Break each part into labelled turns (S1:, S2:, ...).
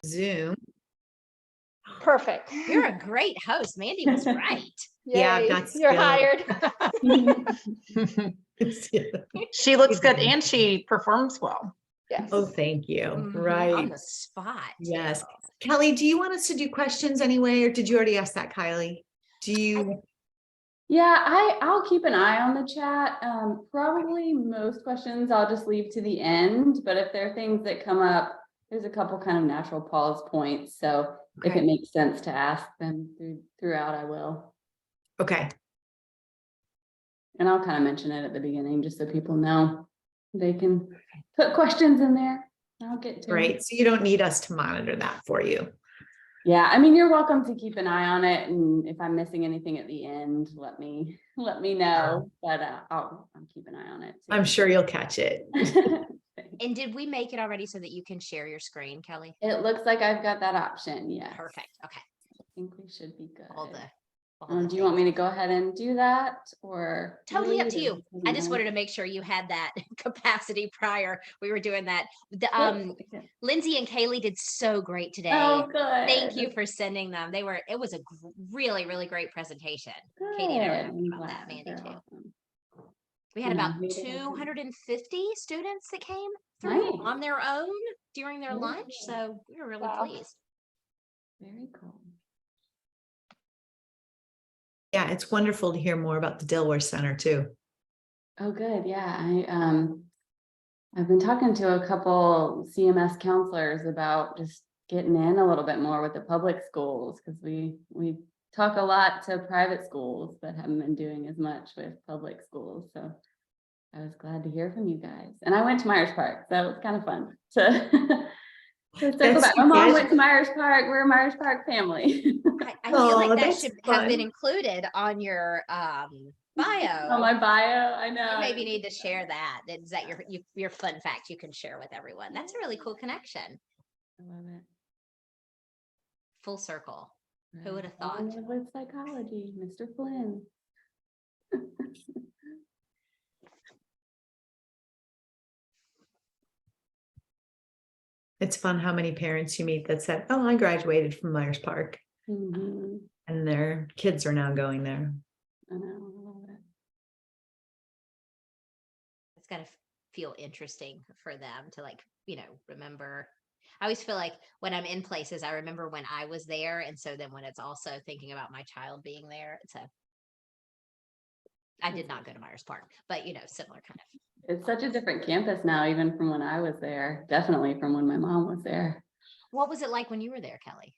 S1: Zoom.
S2: Perfect.
S3: You're a great host. Mandy was right.
S1: Yeah,
S2: Yay,
S1: that's
S2: you're
S1: good.
S2: hired.
S4: She looks good and she performs well.
S2: Yes.
S1: Oh, thank you.
S3: On
S1: Right.
S3: the spot.
S1: Yes.
S3: too.
S1: Kelly, do you want us to do questions anyway, or did you already ask that, Kylie? Do you?
S5: Yeah, I'll keep an eye on the chat. Probably most questions I'll just leave to the end, but if there are things that come up, there's a couple kind of natural pause points. So if
S1: Okay.
S5: it makes sense to ask them throughout, I will.
S1: Okay.
S5: And I'll kind of mention it at the beginning just so people know they can put questions in there. I'll get to
S1: Right.
S5: it.
S1: So you don't need us to monitor that for you.
S5: Yeah, I mean, you're welcome to keep an eye on it, and if I'm missing anything at the end, let me know. But I'll keep an eye on it too.
S1: I'm sure you'll catch it.
S3: And did we make it already so that you can share your screen, Kelly?
S5: It looks like I've got that option. Yeah.
S3: Perfect. Okay.
S5: I think we should be good.
S3: All the
S5: Do you want me to go ahead and do that, or
S3: Totally up to
S5: wait,
S3: you.
S5: or
S3: I just
S5: no?
S3: wanted to make sure you had that capacity prior. We were doing that.
S5: Okay.
S3: Lindsay and Kaylee did so great today.
S5: Oh, good.
S3: Thank you for sending them. It was a really, really great presentation. Katie and I were talking about that, Mandy too.
S5: Awesome.
S3: We had
S5: Yeah,
S3: about
S5: we did.
S3: 250 students that came through
S5: Nice.
S3: on their own during their
S5: Very
S3: lunch.
S5: cool.
S3: So we were really
S2: Wow.
S3: pleased.
S5: Very cool.
S1: Yeah, it's wonderful to hear more about the Delaware Center too.
S5: Oh, good. Yeah, I've been talking to a couple CMS counselors about just getting in a little bit more with the public schools, because we talk a lot to private schools but haven't been doing as much with public schools. So I was glad to hear from you guys. And I went to Myers Park, so it was kind of fun to circle
S1: That's
S5: back. My mom
S1: fantastic.
S5: went to Myers Park. We're a Myers Park family.
S3: I feel
S1: Oh,
S3: like that
S1: that's
S3: should have been
S1: fun.
S3: included on your bio.
S5: On my bio, I know.
S3: You maybe need to share that. Is that your fun fact you can share with everyone? That's a really cool connection.
S5: I love it.
S3: Full circle. Who would have
S5: All in
S3: thought?
S5: love with psychology, Mr. Flynn.
S1: It's fun how many parents you meet that said, "Oh, I graduated from Myers Park,"
S5: Mm-hmm.
S1: and their kids are now going there.
S5: I know, I love it.
S3: It's got to feel interesting for them to remember. I always feel like when I'm in places, I remember when I was there. And so then when it's also thinking about my child being there, I did not go to Myers Park, but similar kind of.
S5: It's such a different campus now, even from when I was there, definitely from when my mom was there.
S3: What was it like when you were there, Kelly?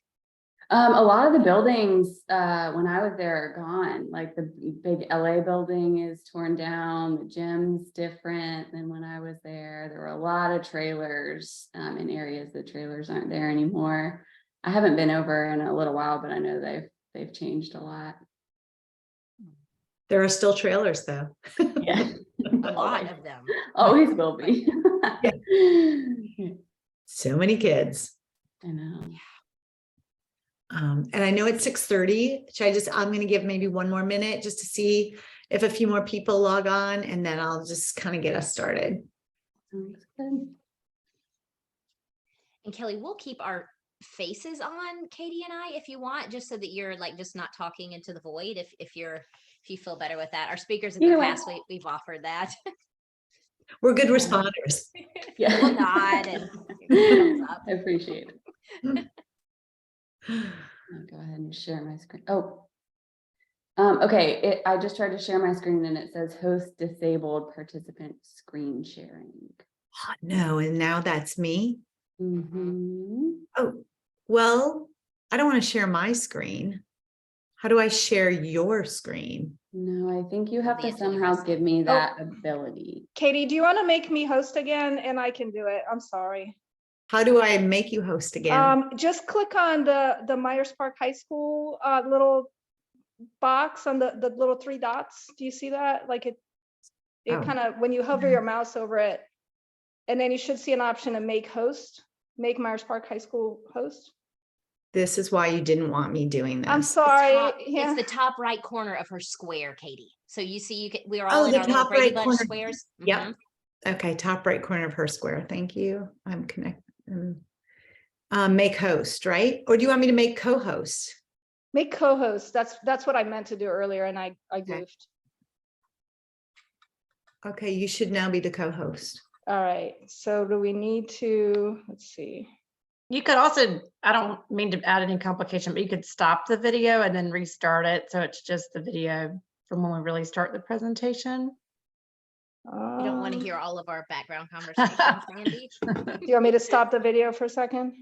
S5: A lot of the buildings when I was there are gone. Like the big LA building is torn down, the gym's different than when I was there. There were a lot of trailers in areas that trailers aren't there anymore. I haven't been over in a little while, but I know they've changed a lot.
S1: There are still trailers though.
S5: Yeah.
S3: A lot of them.
S5: Always will be.
S1: So many kids.
S5: I know.
S1: And I know it's 6:30. I'm going to give maybe one more minute just to see if a few more people log on, and then I'll just kind of get us started.
S5: Sounds good.
S3: And Kelly, we'll keep our faces on, Katie and I, if you want, just so that you're just not talking into the void. If you feel better with that. Our speakers in the past, we've offered that.
S1: We're good responders.
S5: Yeah.
S3: We'll nod and thumbs up.
S5: I appreciate it. I'll go ahead and share my screen. Okay. I just tried to share my screen and it says host disabled participant screen sharing.
S1: Oh, no, and now that's me.
S5: Mm-hmm.
S1: Oh, well, I don't want to share my screen. How do I share your screen?
S5: No, I think you have
S3: The
S5: to somehow
S3: interesting.
S5: give me that ability.
S2: Katie, do you want to make me host again? And I can do it. I'm sorry.
S1: How do I make you host again?
S2: Just click on the Myers Park High School little box on the little three dots. Do you see that? Like it
S1: Oh.
S2: kind of, when you hover your mouse over it, and then you should see an option to make Myers Park High School host.
S1: This is why you didn't want me doing this.
S2: I'm sorry.
S3: It's the top right corner of her square, Katie. So you see, we're all in
S1: the
S3: our little
S1: top
S3: Brady
S1: right
S3: Bunch
S1: corner.
S3: squares.
S1: Yep. Okay, top right corner of her square. Thank you. I'm connected. Make host, right? Or do you want me to make co-host?
S2: Make co-host. That's what I meant to do earlier, and I goofed.
S1: Okay, you should now be the co-host.
S2: All right. So do we need to? Let's see.
S4: You could also, I don't mean to add any complication, but you could stop the video and then restart it. So it's just the video from when we really start the presentation.
S3: You don't want to
S2: Um,
S3: hear all of our background conversations, Mandy.
S2: Do you want me to stop the video for a second?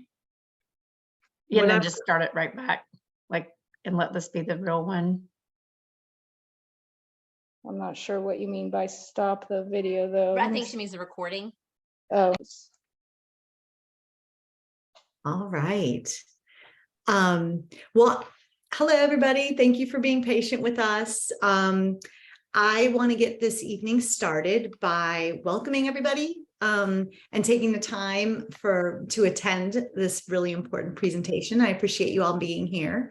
S4: Yeah, and then
S1: Whatever.
S4: just start it right back, like, and let this be the real one.
S2: I'm not sure what you mean by stop the video, though.
S3: I think she means the recording.
S2: Oh,
S1: All right. Well, hello, everybody. Thank you for being patient with us. I want to get this evening started by welcoming everybody and taking the time to attend this really important presentation. I appreciate you all being here.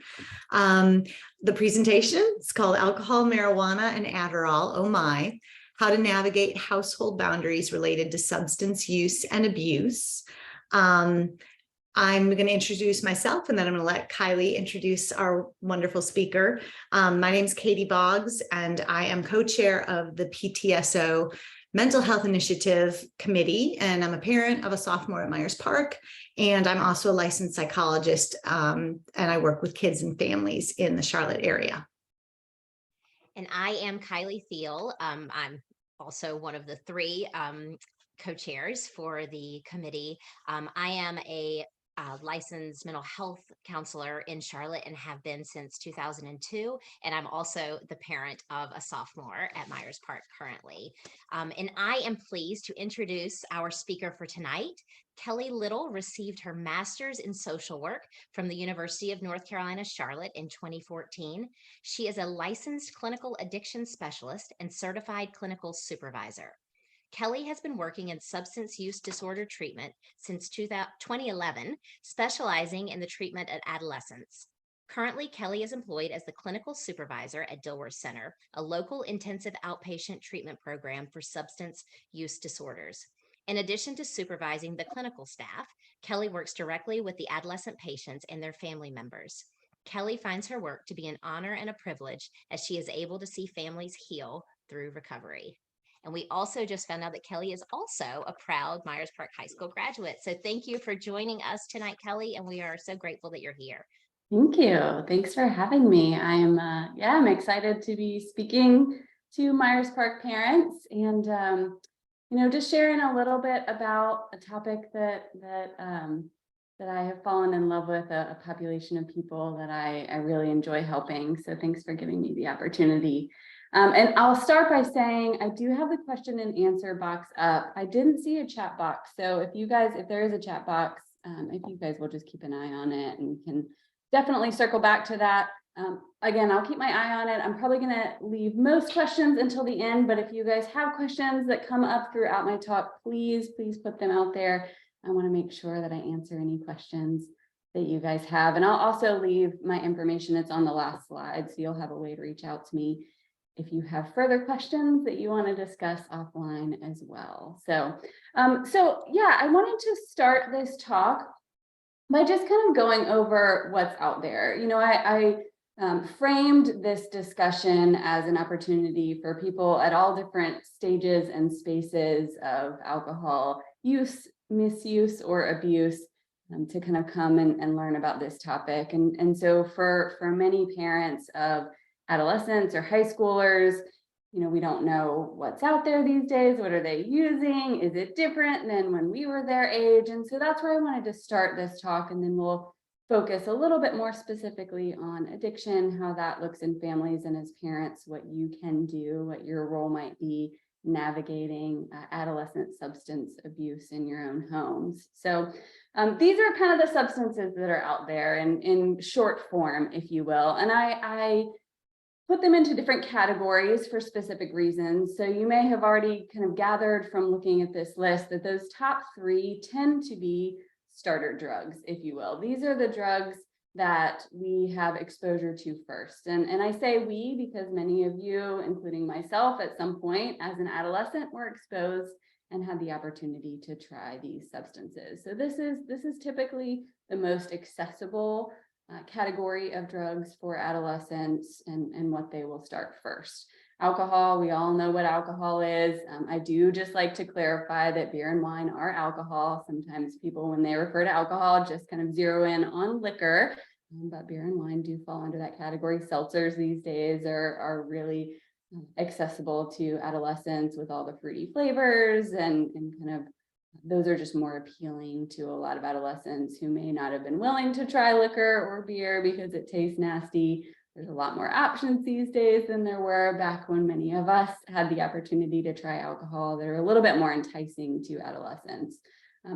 S1: The presentation is called Alcohol, Marijuana, and Adderall, Oh My, How to Navigate Household Boundaries Related to Substance Use and Abuse. I'm going to introduce myself, and then I'm going to let Kylie introduce our wonderful speaker. My name is Katie Boggs, and I am co-chair of the PTSO Mental Health Initiative Committee, and I'm a parent of a sophomore at Myers Park, and I'm also a licensed psychologist, and I work with kids and families in the Charlotte area.
S3: And I am Kylie Thiel. I'm also one of the three co-chairs for the committee. I am a licensed mental health counselor in Charlotte and have been since 2002. And I'm also the parent of a sophomore at Myers Park currently. And I am pleased to introduce our speaker for tonight. Kelly Little received her master's in social work from the University of North Carolina, Charlotte in 2014. She is a licensed clinical addiction specialist and certified clinical supervisor. Kelly has been working in substance use disorder treatment since 2011, specializing in the treatment of adolescents. Currently, Kelly is employed as the clinical supervisor at Dilworth Center, a local intensive outpatient treatment program for substance use disorders. In addition to supervising the clinical staff, Kelly works directly with the adolescent patients and their family members. Kelly finds her work to be an honor and a privilege as she is able to see families heal through recovery. And we also just found out that Kelly is also a proud Myers Park High School graduate. So thank you for joining us tonight, Kelly, and we are so grateful that you're here.
S5: Thank you. Thanks for having me. I'm excited to be speaking to Myers Park parents and, just sharing a little bit about a topic that I have fallen in love with, a population of people that I really enjoy helping. So thanks for giving me the opportunity. And I'll start by saying I do have the question and answer box up. I didn't see a chat box. So if there is a chat box, if you guys will just keep an eye on it, and we can definitely circle back to that. Again, I'll keep my eye on it. I'm probably going to leave most questions until the end, but if you guys have questions that come up throughout my talk, please put them out there. I want to make sure that I answer any questions that you guys have. And I'll also leave my information. It's on the last slide, so you'll have a way to reach out to me if you have further questions that you want to discuss offline as well. So yeah, I wanted to start this talk by just kind of going over what's out there. I framed this discussion as an opportunity for people at all different stages and spaces of alcohol use, misuse, or abuse to kind of come and learn about this topic. And so for many parents of adolescents or high schoolers, we don't know what's out there these days. What are they using? Is it different than when we were their age? And so that's where I wanted to start this talk, and then we'll focus a little bit more specifically on addiction, how that looks in families, and as parents, what you can do, what your role might be navigating adolescent substance abuse in your own homes. So these are kind of the substances that are out there in short form, if you will. And I put them into different categories for specific reasons. So you may have already kind of gathered from looking at this list that those top three tend to be starter drugs, if you will. These are the drugs that we have exposure to first. And I say we because many of you, including myself, at some point as an adolescent, were exposed and had the opportunity to try these substances. So this is typically the most accessible category of drugs for adolescents and what they will start first. Alcohol, we all know what alcohol is. I do just like to clarify that beer and wine are alcohol. Sometimes people, when they refer to alcohol, just kind of zero in on liquor, but beer and wine do fall under that category. Seltzers these days are really accessible to adolescents with all the fruity flavors and kind of those are just more appealing to a lot of adolescents who may not have been willing to try liquor or beer because it tastes nasty. There's a lot more options these days than there were back when many of us had the opportunity to try alcohol that are a little bit more enticing to adolescents.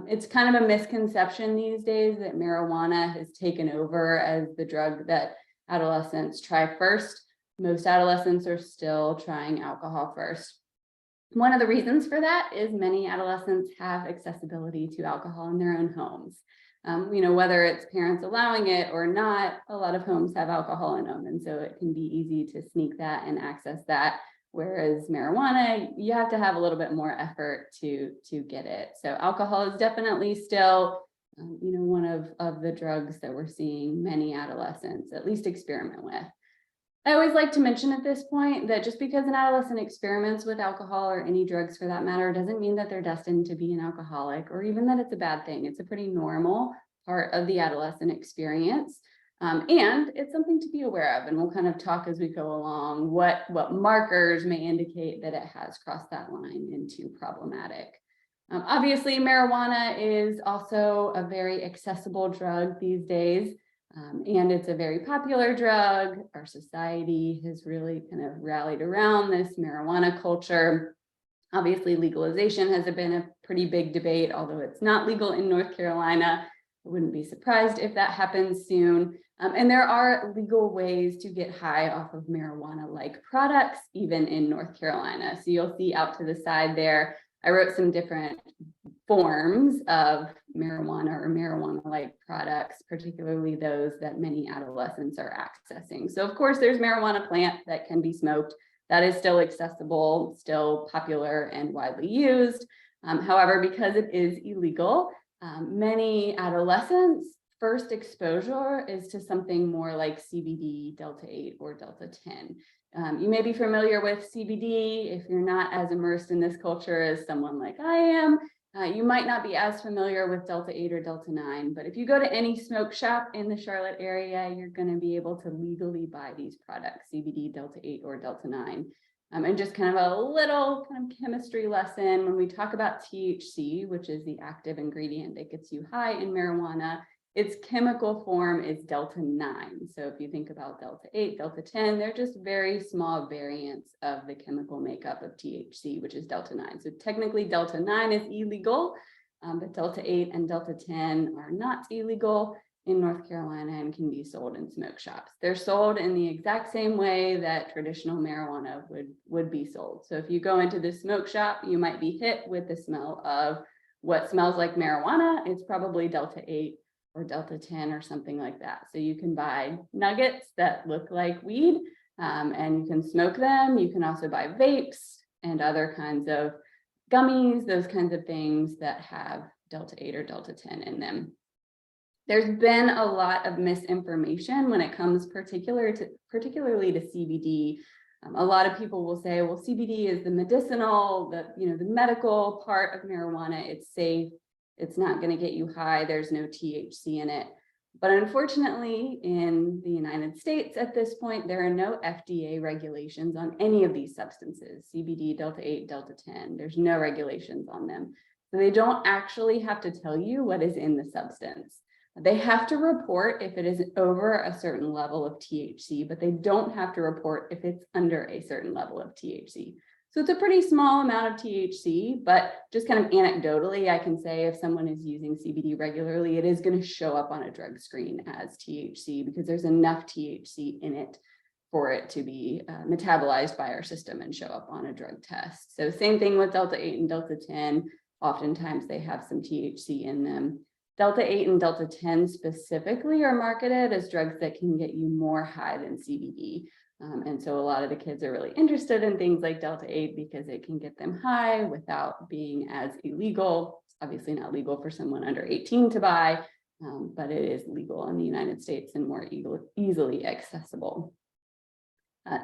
S5: It's kind of a misconception these days that marijuana has taken over as the drug that adolescents try first. Most adolescents are still trying alcohol first. One of the reasons for that is many adolescents have accessibility to alcohol in their own homes. Whether it's parents allowing it or not, a lot of homes have alcohol in them. And so it can be easy to sneak that and access that. Whereas marijuana, you have to have a little bit more effort to get it. So alcohol is definitely still, one of the drugs that we're seeing many adolescents at least experiment with. I always like to mention at this point that just because an adolescent experiments with alcohol or any drugs for that matter, doesn't mean that they're destined to be an alcoholic or even that it's a bad thing. It's a pretty normal part of the adolescent experience. And it's something to be aware of. And we'll kind of talk as we go along what markers may indicate that it has crossed that line into problematic. Obviously, marijuana is also a very accessible drug these days. And it's a very popular drug. Our society has really kind of rallied around this marijuana culture. Obviously, legalization has been a pretty big debate, although it's not legal in North Carolina. I wouldn't be surprised if that happens soon. And there are legal ways to get high off of marijuana-like products, even in North Carolina. So you'll see out to the side there, I wrote some different forms of marijuana or marijuana-like products, particularly those that many adolescents are accessing. So of course, there's marijuana plant that can be smoked. That is still accessible, still popular and widely used. However, because it is illegal, many adolescents' first exposure is to something more like CBD, Delta 8, or Delta 10. You may be familiar with CBD if you're not as immersed in this culture as someone like I am. You might not be as familiar with Delta 8 or Delta 9, but if you go to any smoke shop in the Charlotte area, you're going to be able to legally buy these products, CBD, Delta 8, or Delta 9. And just kind of a little kind of chemistry lesson, when we talk about THC, which is the active ingredient that gets you high in marijuana, its chemical form is Delta 9. So if you think about Delta 8, Delta 10, they're just very small variants of the chemical makeup of THC, which is Delta 9. So technically Delta 9 is illegal, but Delta 8 and Delta 10 are not illegal in North Carolina and can be sold in smoke shops. They're sold in the exact same way that traditional marijuana would be sold. So if you go into the smoke shop, you might be hit with the smell of what smells like marijuana. It's probably Delta 8 or Delta 10 or something like that. So you can buy nuggets that look like weed and you can smoke them. You can also buy vapes and other kinds of gummies, those kinds of things that have Delta 8 or Delta 10 in them. There's been a lot of misinformation when it comes particularly to CBD. A lot of people will say, well, CBD is the medicinal, the medical part of marijuana. It's safe. It's not going to get you high. There's no THC in it. But unfortunately, in the United States at this point, there are no FDA regulations on any of these substances, CBD, Delta 8, Delta 10. There's no regulations on them. So they don't actually have to tell you what is in the substance. They have to report if it is over a certain level of THC, but they don't have to report if it's under a certain level of THC. So it's a pretty small amount of THC, but just kind of anecdotally, I can say if someone is using CBD regularly, it is going to show up on a drug screen as THC because there's enough THC in it for it to be metabolized by our system and show up on a drug test. So same thing with Delta 8 and Delta 10. Oftentimes they have some THC in them. Delta 8 and Delta 10 specifically are marketed as drugs that can get you more high than CBD. And so a lot of the kids are really interested in things like Delta 8 because it can get them high without being as illegal. It's obviously not legal for someone under 18 to buy, but it is legal in the United States and more easily accessible.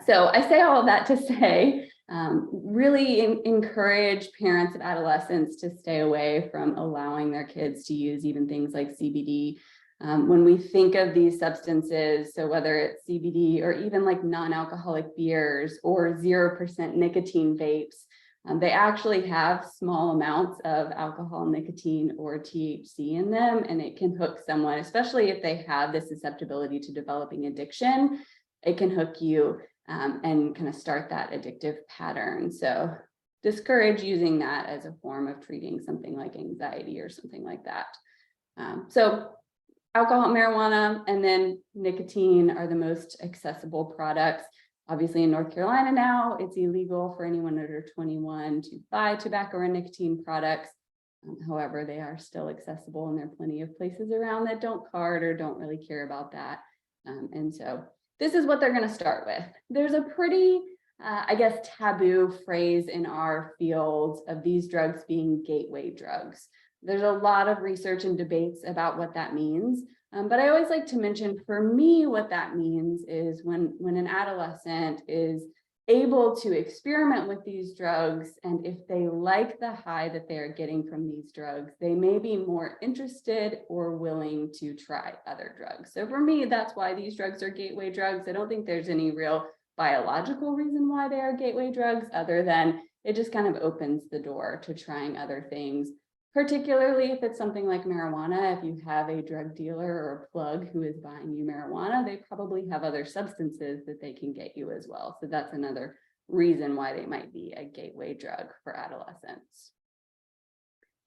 S5: So I say all of that to say, really encourage parents of adolescents to stay away from allowing their kids to use even things like CBD. When we think of these substances, so whether it's CBD or even like non-alcoholic beers or 0% nicotine vapes, they actually have small amounts of alcohol, nicotine, or THC in them, and it can hook someone, especially if they have the susceptibility to developing addiction. It can hook you and kind of start that addictive pattern. So discourage using that as a form of treating something like anxiety or something like that. So alcohol, marijuana, and then nicotine are the most accessible products. Obviously in North Carolina now, it's illegal for anyone under 21 to buy tobacco or nicotine products. However, they are still accessible, and there are plenty of places around that don't card or don't really care about that. And so this is what they're going to start with. There's a pretty, I guess, taboo phrase in our field of these drugs being gateway drugs. There's a lot of research and debates about what that means. But I always like to mention, for me, what that means is when an adolescent is able to experiment with these drugs, and if they like the high that they're getting from these drugs, they may be more interested or willing to try other drugs. So for me, that's why these drugs are gateway drugs. I don't think there's any real biological reason why they are gateway drugs, other than it just kind of opens the door to trying other things, particularly if it's something like marijuana. If you have a drug dealer or a plug who is buying you marijuana, they probably have other substances that they can get you as well. So that's another reason why they might be a gateway drug for adolescents.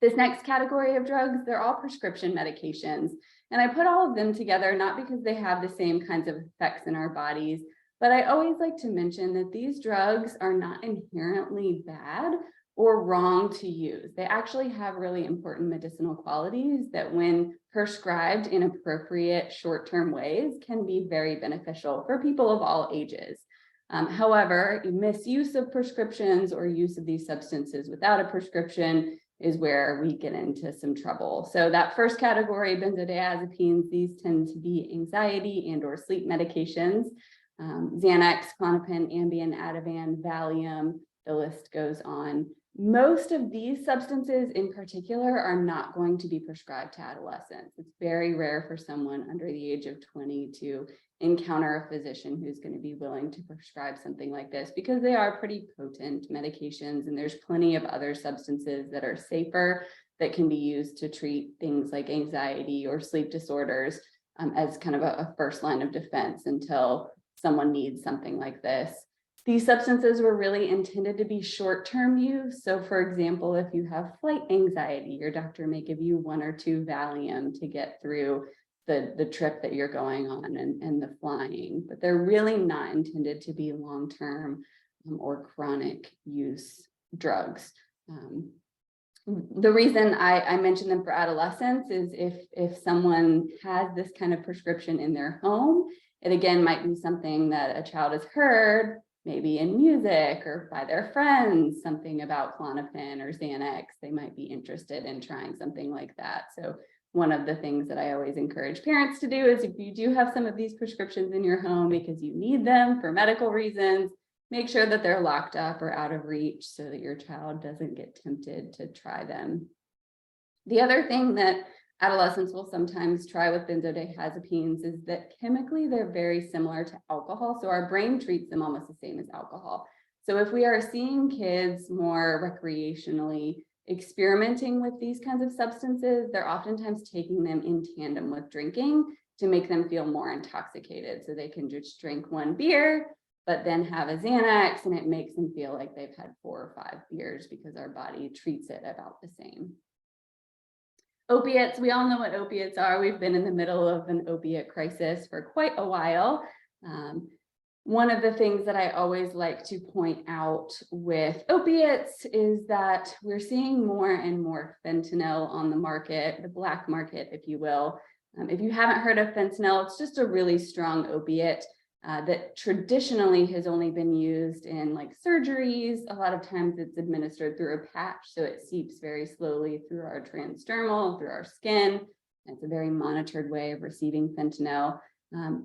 S5: This next category of drugs, they're all prescription medications. And I put all of them together, not because they have the same kinds of effects in our bodies, but I always like to mention that these drugs are not inherently bad or wrong to use. They actually have really important medicinal qualities that, when prescribed in appropriate short-term ways, can be very beneficial for people of all ages. However, misuse of prescriptions or use of these substances without a prescription is where we get into some trouble. So that first category, benzodiazepines, these tend to be anxiety and or sleep medications. Xanax, Klonopin, Ambien, Ativan, Valium, the list goes on. Most of these substances in particular are not going to be prescribed to adolescents. It's very rare for someone under the age of 20 to encounter a physician who's going to be willing to prescribe something like this, because they are pretty potent medications, and there's plenty of other substances that are safer that can be used to treat things like anxiety or sleep disorders as kind of a first line of defense until someone needs something like this. These substances were really intended to be short-term use. So for example, if you have flight anxiety, your doctor may give you 1 or 2 Valium to get through the trip that you're going on and the flying, but they're really not intended to be long-term or chronic use drugs. The reason I mention them for adolescents is if someone has this kind of prescription in their home, it again might be something that a child has heard, maybe in music or by their friends, something about Klonopin or Xanax. They might be interested in trying something like that. So one of the things that I always encourage parents to do is, if you do have some of these prescriptions in your home because you need them for medical reasons, make sure that they're locked up or out of reach so that your child doesn't get tempted to try them. The other thing that adolescents will sometimes try with benzodiazepines is that chemically they're very similar to alcohol. So our brain treats them almost the same as alcohol. So if we are seeing kids more recreationally experimenting with these kinds of substances, they're oftentimes taking them in tandem with drinking to make them feel more intoxicated. So they can just drink 1 beer, but then have a Xanax, and it makes them feel like they've had 4 or 5 beers because our body treats it about the same. Opiates, we all know what opiates are. We've been in the middle of an opiate crisis for quite a while. One of the things that I always like to point out with opiates is that we're seeing more and more fentanyl on the market, the black market, if you will. If you haven't heard of fentanyl, it's just a really strong opiate. that traditionally has only been used in like surgeries. A lot of times it's administered through a patch, so it seeps very slowly through our transdermal, through our skin. It's a very monitored way of receiving fentanyl.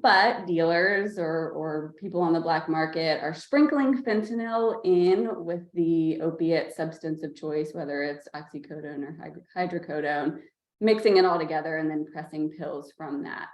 S5: But dealers or people on the black market are sprinkling fentanyl in with the opiate substance of choice, whether it's oxycodone or hydrocodone, mixing it all together and then pressing pills from that.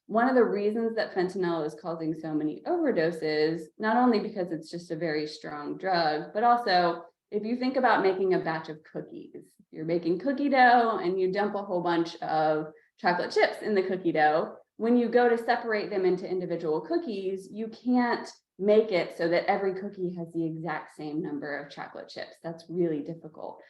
S5: One of the reasons that fentanyl is causing so many overdoses, not only because it's just a very strong drug, but also if you think about making a batch of cookies, you're making cookie dough and you dump a whole bunch of chocolate chips in the cookie dough. When you go to separate them into individual cookies, you can't make it so that every cookie has the exact same number of chocolate chips. That's really difficult.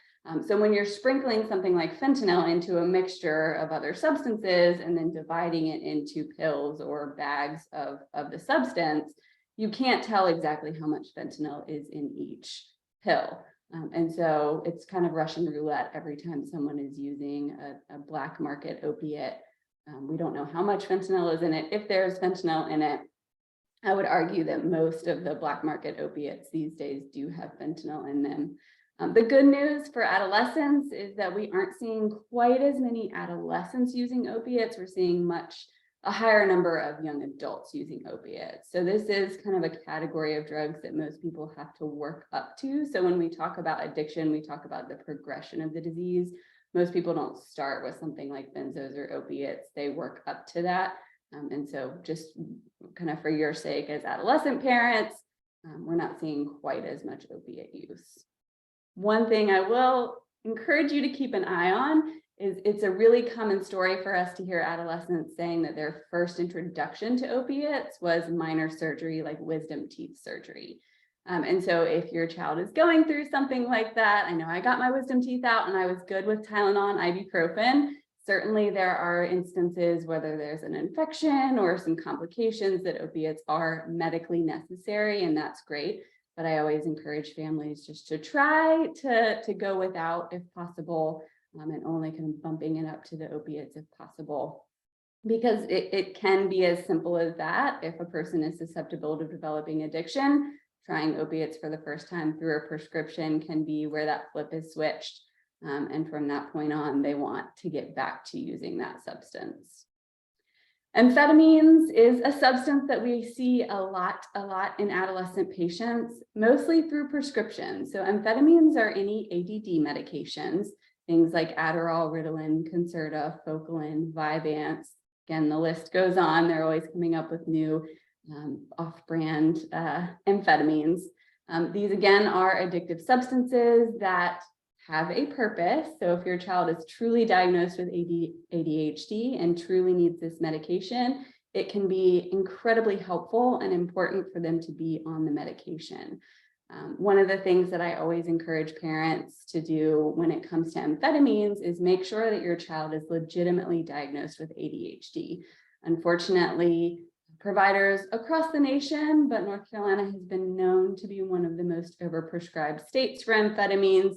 S5: So when you're sprinkling something like fentanyl into a mixture of other substances and then dividing it into pills or bags of the substance, you can't tell exactly how much fentanyl is in each pill. And so it's kind of Russian roulette every time someone is using a black market opiate. We don't know how much fentanyl is in it. If there's fentanyl in it, I would argue that most of the black market opiates these days do have fentanyl in them. The good news for adolescents is that we aren't seeing quite as many adolescents using opiates. We're seeing a higher number of young adults using opiates. So this is kind of a category of drugs that most people have to work up to. So when we talk about addiction, we talk about the progression of the disease. Most people don't start with something like benzos or opiates. They work up to that. And so just kind of for your sake as adolescent parents, we're not seeing quite as much opiate use. One thing I will encourage you to keep an eye on is it's a really common story for us to hear adolescents saying that their first introduction to opiates was minor surgery like wisdom teeth surgery. And so if your child is going through something like that, I know I got my wisdom teeth out and I was good with Tylenol and ibuprofen. Certainly there are instances whether there's an infection or some complications that opiates are medically necessary, and that's great. But I always encourage families just to try to go without if possible, and only kind of bumping it up to the opiates if possible. Because it can be as simple as that. If a person is susceptible to developing addiction, trying opiates for the first time through a prescription can be where that flip is switched. And from that point on, they want to get back to using that substance. Amphetamines is a substance that we see a lot in adolescent patients, mostly through prescription. So amphetamines are any ADD medications, things like Adderall, Ritalin, Concerta, Focalin, Vyvanse. Again, the list goes on. They're always coming up with new off-brand amphetamines. These again are addictive substances that have a purpose. So if your child is truly diagnosed with ADHD and truly needs this medication, it can be incredibly helpful and important for them to be on the medication. One of the things that I always encourage parents to do when it comes to amphetamines is make sure that your child is legitimately diagnosed with ADHD. Unfortunately, providers across the nation, but North Carolina has been known to be one of the most overprescribed states for amphetamines.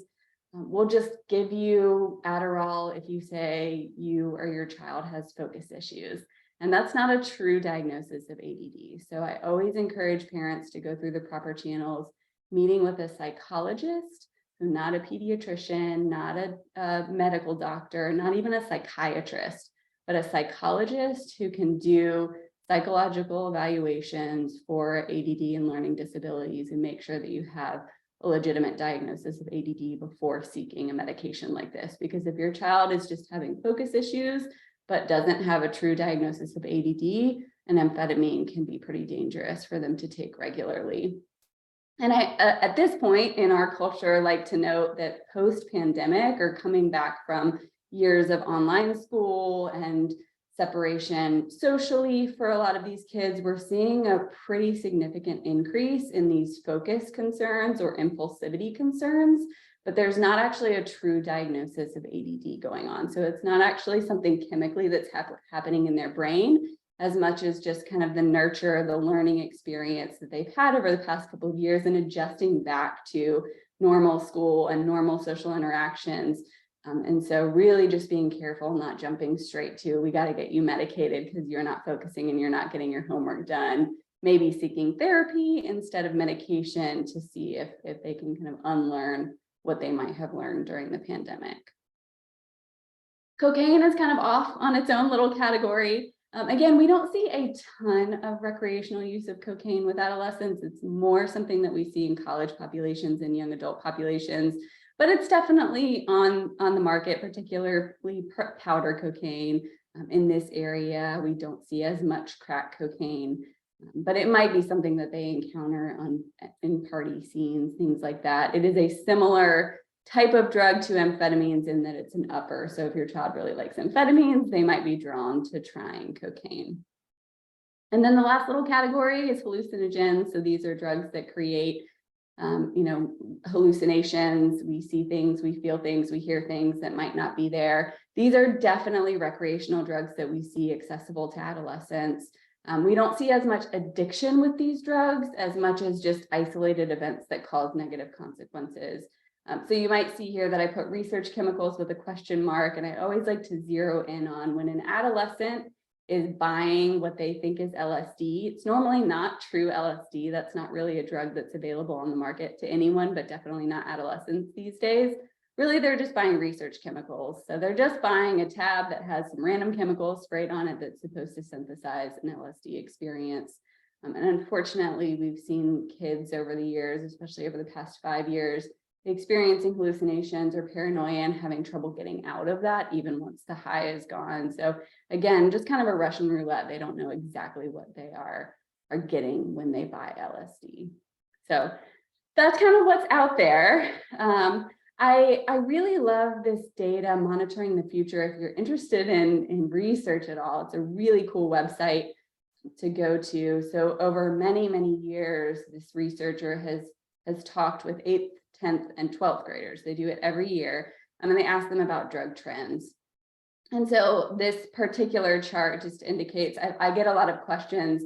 S5: We'll just give you Adderall if you say you or your child has focus issues. And that's not a true diagnosis of ADD. So I always encourage parents to go through the proper channels, meeting with a psychologist, so not a pediatrician, not a medical doctor, not even a psychiatrist, but a psychologist who can do psychological evaluations for ADD and learning disabilities and make sure that you have a legitimate diagnosis of ADD before seeking a medication like this. Because if your child is just having focus issues, but doesn't have a true diagnosis of ADD, an amphetamine can be pretty dangerous for them to take regularly. And I, at this point in our culture, like to note that post-pandemic or coming back from years of online school and separation socially for a lot of these kids, we're seeing a pretty significant increase in these focus concerns or impulsivity concerns, but there's not actually a true diagnosis of ADD going on. So it's not actually something chemically that's happening in their brain as much as just kind of the nurture, the learning experience that they've had over the past couple of years and adjusting back to normal school and normal social interactions. And so really just being careful, not jumping straight to, we got to get you medicated because you're not focusing and you're not getting your homework done. maybe seeking therapy instead of medication to see if they can kind of unlearn what they might have learned during the pandemic. Cocaine is kind of off on its own little category. Again, we don't see a ton of recreational use of cocaine with adolescents. It's more something that we see in college populations and young adult populations, but it's definitely on the market, particularly powder cocaine. In this area, we don't see as much crack cocaine, but it might be something that they encounter in party scenes, things like that. It is a similar type of drug to amphetamines in that it's an upper. So if your child really likes amphetamines, they might be drawn to trying cocaine. And then the last little category is hallucinogens. So these are drugs that create, hallucinations. We see things, we feel things, we hear things that might not be there. These are definitely recreational drugs that we see accessible to adolescents. We don't see as much addiction with these drugs as much as just isolated events that cause negative consequences. So you might see here that I put research chemicals with a question mark, and I always like to zero in on when an adolescent is buying what they think is LSD. It's normally not true LSD. That's not really a drug that's available on the market to anyone, but definitely not adolescents these days. Really, they're just buying research chemicals. So they're just buying a tab that has some random chemicals sprayed on it that's supposed to synthesize an LSD experience. And unfortunately, we've seen kids over the years, especially over the past 5 years, experiencing hallucinations or paranoia and having trouble getting out of that even once the high is gone. So again, just kind of a Russian roulette. They don't know exactly what they are getting when they buy LSD. So that's kind of what's out there. I really love this data monitoring the future. If you're interested in research at all, it's a really cool website to go to. So over many, many years, this researcher has talked with 8th, 10th, and 12th graders. They do it every year, and then they ask them about drug trends. And so this particular chart just indicates, I get a lot of questions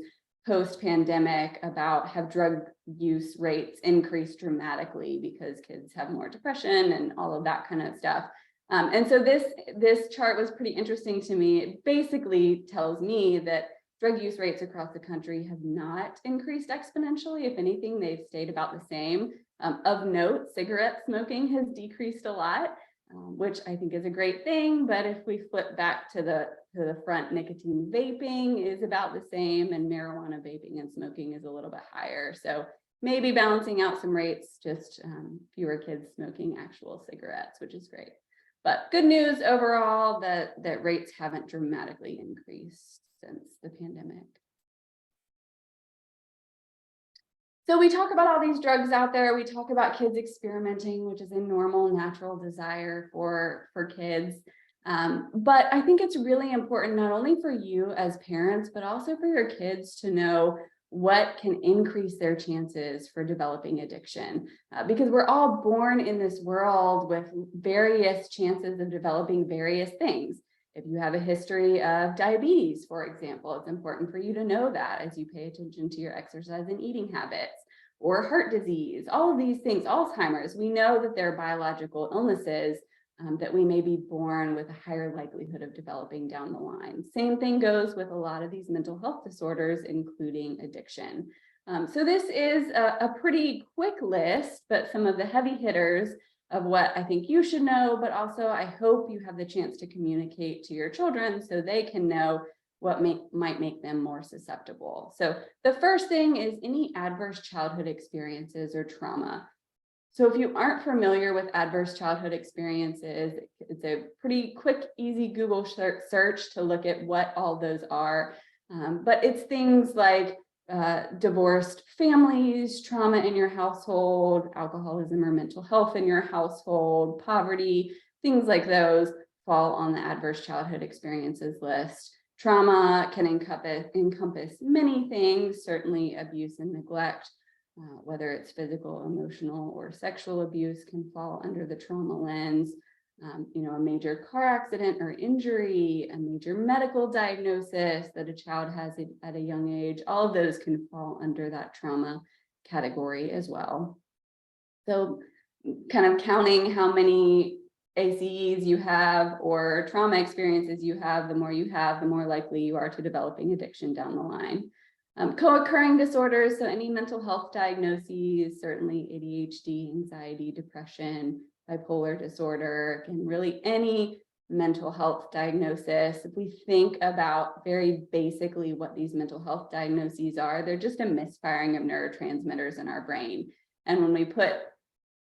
S5: post-pandemic about have drug use rates increased dramatically because kids have more depression and all of that kind of stuff. And so this chart was pretty interesting to me. It basically tells me that drug use rates across the country have not increased exponentially. If anything, they've stayed about the same. Of note, cigarette smoking has decreased a lot, which I think is a great thing. But if we flip back to the front, nicotine vaping is about the same, and marijuana vaping and smoking is a little bit higher. So maybe balancing out some rates, just fewer kids smoking actual cigarettes, which is great. But good news overall that rates haven't dramatically increased since the pandemic. So we talk about all these drugs out there. We talk about kids experimenting, which is a normal, natural desire for kids. But I think it's really important, not only for you as parents, but also for your kids to know what can increase their chances for developing addiction. Because we're all born in this world with various chances of developing various things. If you have a history of diabetes, for example, it's important for you to know that as you pay attention to your exercise and eating habits, or heart disease, all of these things, Alzheimer's. We know that there are biological illnesses that we may be born with a higher likelihood of developing down the line. Same thing goes with a lot of these mental health disorders, including addiction. So this is a pretty quick list, but some of the heavy hitters of what I think you should know, but also I hope you have the chance to communicate to your children so they can know what might make them more susceptible. So the first thing is any adverse childhood experiences or trauma. So if you aren't familiar with adverse childhood experiences, it's a pretty quick, easy Google search to look at what all those are. But it's things like divorced families, trauma in your household, alcoholism or mental health in your household, poverty, things like those fall on the adverse childhood experiences list. Trauma can encompass many things, certainly abuse and neglect, whether it's physical, emotional, or sexual abuse can fall under the trauma lens. A major car accident or injury, a major medical diagnosis that a child has at a young age, all of those can fall under that trauma category as well. So kind of counting how many ACEs you have or trauma experiences you have, the more likely you are to developing addiction down the line. Co-occurring disorders, so any mental health diagnoses, certainly ADHD, anxiety, depression, bipolar disorder, and really any mental health diagnosis. If we think about very basically what these mental health diagnoses are, they're just a misfiring of neurotransmitters in our brain. And when we put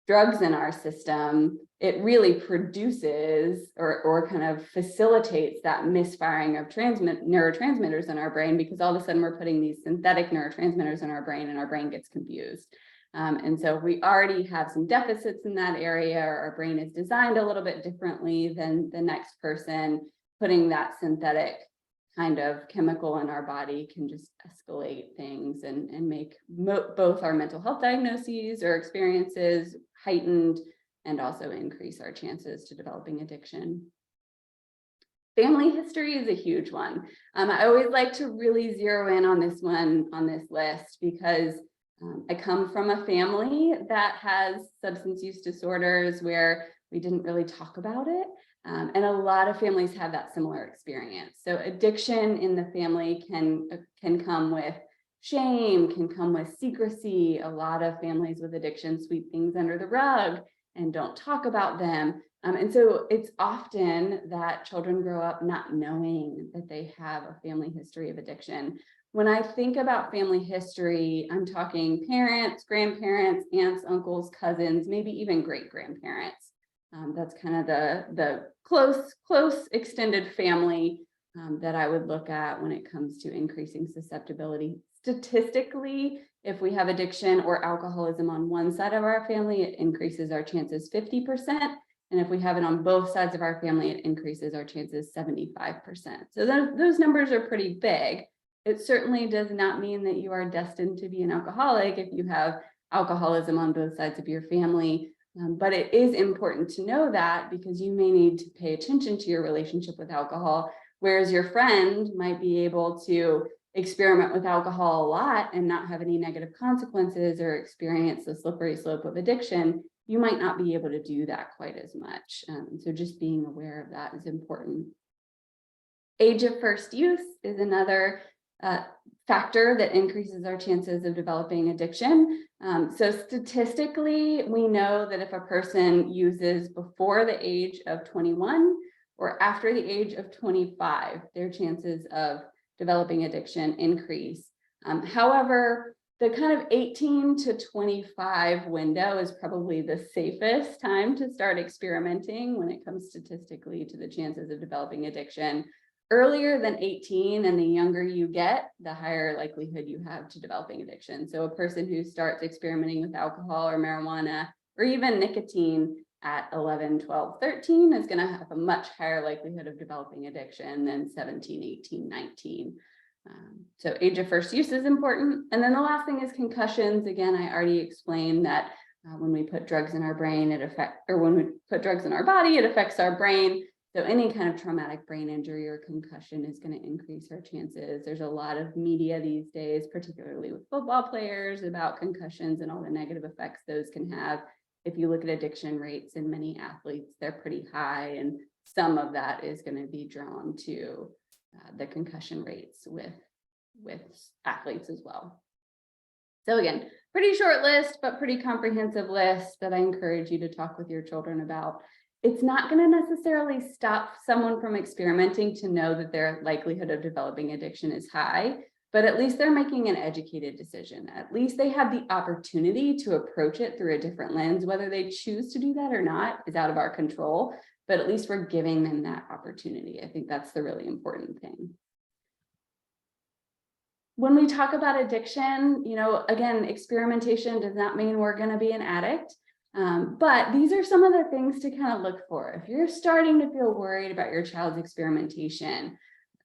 S5: drugs in our system, it really produces or kind of facilitates that misfiring of neurotransmitters in our brain, because all of a sudden we're putting these synthetic neurotransmitters in our brain and our brain gets confused. And so we already have some deficits in that area. Our brain is designed a little bit differently than the next person. Putting that synthetic kind of chemical in our body can just escalate things and make both our mental health diagnoses or experiences heightened, and also increase our chances to developing addiction. Family history is a huge one. I always like to really zero in on this one on this list, because I come from a family that has substance use disorders where we didn't really talk about it. And a lot of families have that similar experience. So addiction in the family can come with shame, can come with secrecy. A lot of families with addiction sweep things under the rug and don't talk about them. And so it's often that children grow up not knowing that they have a family history of addiction. When I think about family history, I'm talking parents, grandparents, aunts, uncles, cousins, maybe even great-grandparents. That's kind of the close extended family that I would look at when it comes to increasing susceptibility. Statistically, if we have addiction or alcoholism on one side of our family, it increases our chances 50%. And if we have it on both sides of our family, it increases our chances 75%. So those numbers are pretty big. It certainly does not mean that you are destined to be an alcoholic if you have alcoholism on both sides of your family. But it is important to know that, because you may need to pay attention to your relationship with alcohol, whereas your friend might be able to experiment with alcohol a lot and not have any negative consequences or experience the slippery slope of addiction. You might not be able to do that quite as much. So just being aware of that is important. Age of first use is another factor that increases our chances of developing addiction. So statistically, we know that if a person uses before the age of 21 or after the age of 25, their chances of developing addiction increase. However, the kind of 18 to 25 window is probably the safest time to start experimenting when it comes statistically to the chances of developing addiction. Earlier than 18 and the younger you get, the higher likelihood you have to developing addiction. So a person who starts experimenting with alcohol or marijuana or even nicotine at 11, 12, 13 is going to have a much higher likelihood of developing addiction than 17, 18, 19. So age of first use is important. And then the last thing is concussions. Again, I already explained that when we put drugs in our brain, when we put drugs in our body, it affects our brain. So any kind of traumatic brain injury or concussion is going to increase our chances. There's a lot of media these days, particularly with football players, about concussions and all the negative effects those can have. If you look at addiction rates in many athletes, they're pretty high, and some of that is going to be drawn to the concussion rates with athletes as well. So again, pretty short list, but pretty comprehensive list that I encourage you to talk with your children about. It's not going to necessarily stop someone from experimenting to know that their likelihood of developing addiction is high, but at least they're making an educated decision. At least they have the opportunity to approach it through a different lens. Whether they choose to do that or not is out of our control, but at least we're giving them that opportunity. I think that's the really important thing. When we talk about addiction, again, experimentation does not mean we're going to be an addict. But these are some of the things to kind of look for. If you're starting to feel worried about your child's experimentation,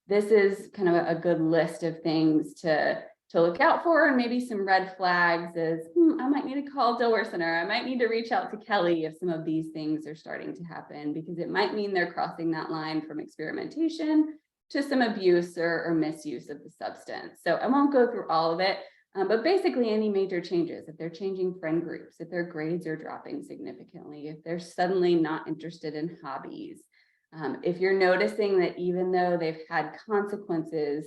S5: this is kind of a good list of things to look out for, and maybe some red flags is, I might need to call Dilworth Center. I might need to reach out to Kelly if some of these things are starting to happen, because it might mean they're crossing that line from experimentation to some abuse or misuse of the substance. So I won't go through all of it. But basically any major changes, if they're changing friend groups, if their grades are dropping significantly, if they're suddenly not interested in hobbies, if you're noticing that even though they've had consequences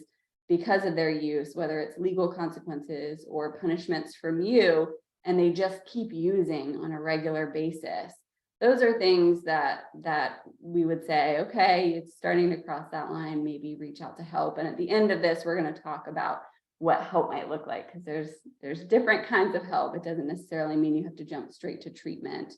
S5: because of their use, whether it's legal consequences or punishments from you, and they just keep using on a regular basis. Those are things that we would say, okay, it's starting to cross that line, maybe reach out to help. And at the end of this, we're going to talk about what help might look like, because there's different kinds of help. It doesn't necessarily mean you have to jump straight to treatment,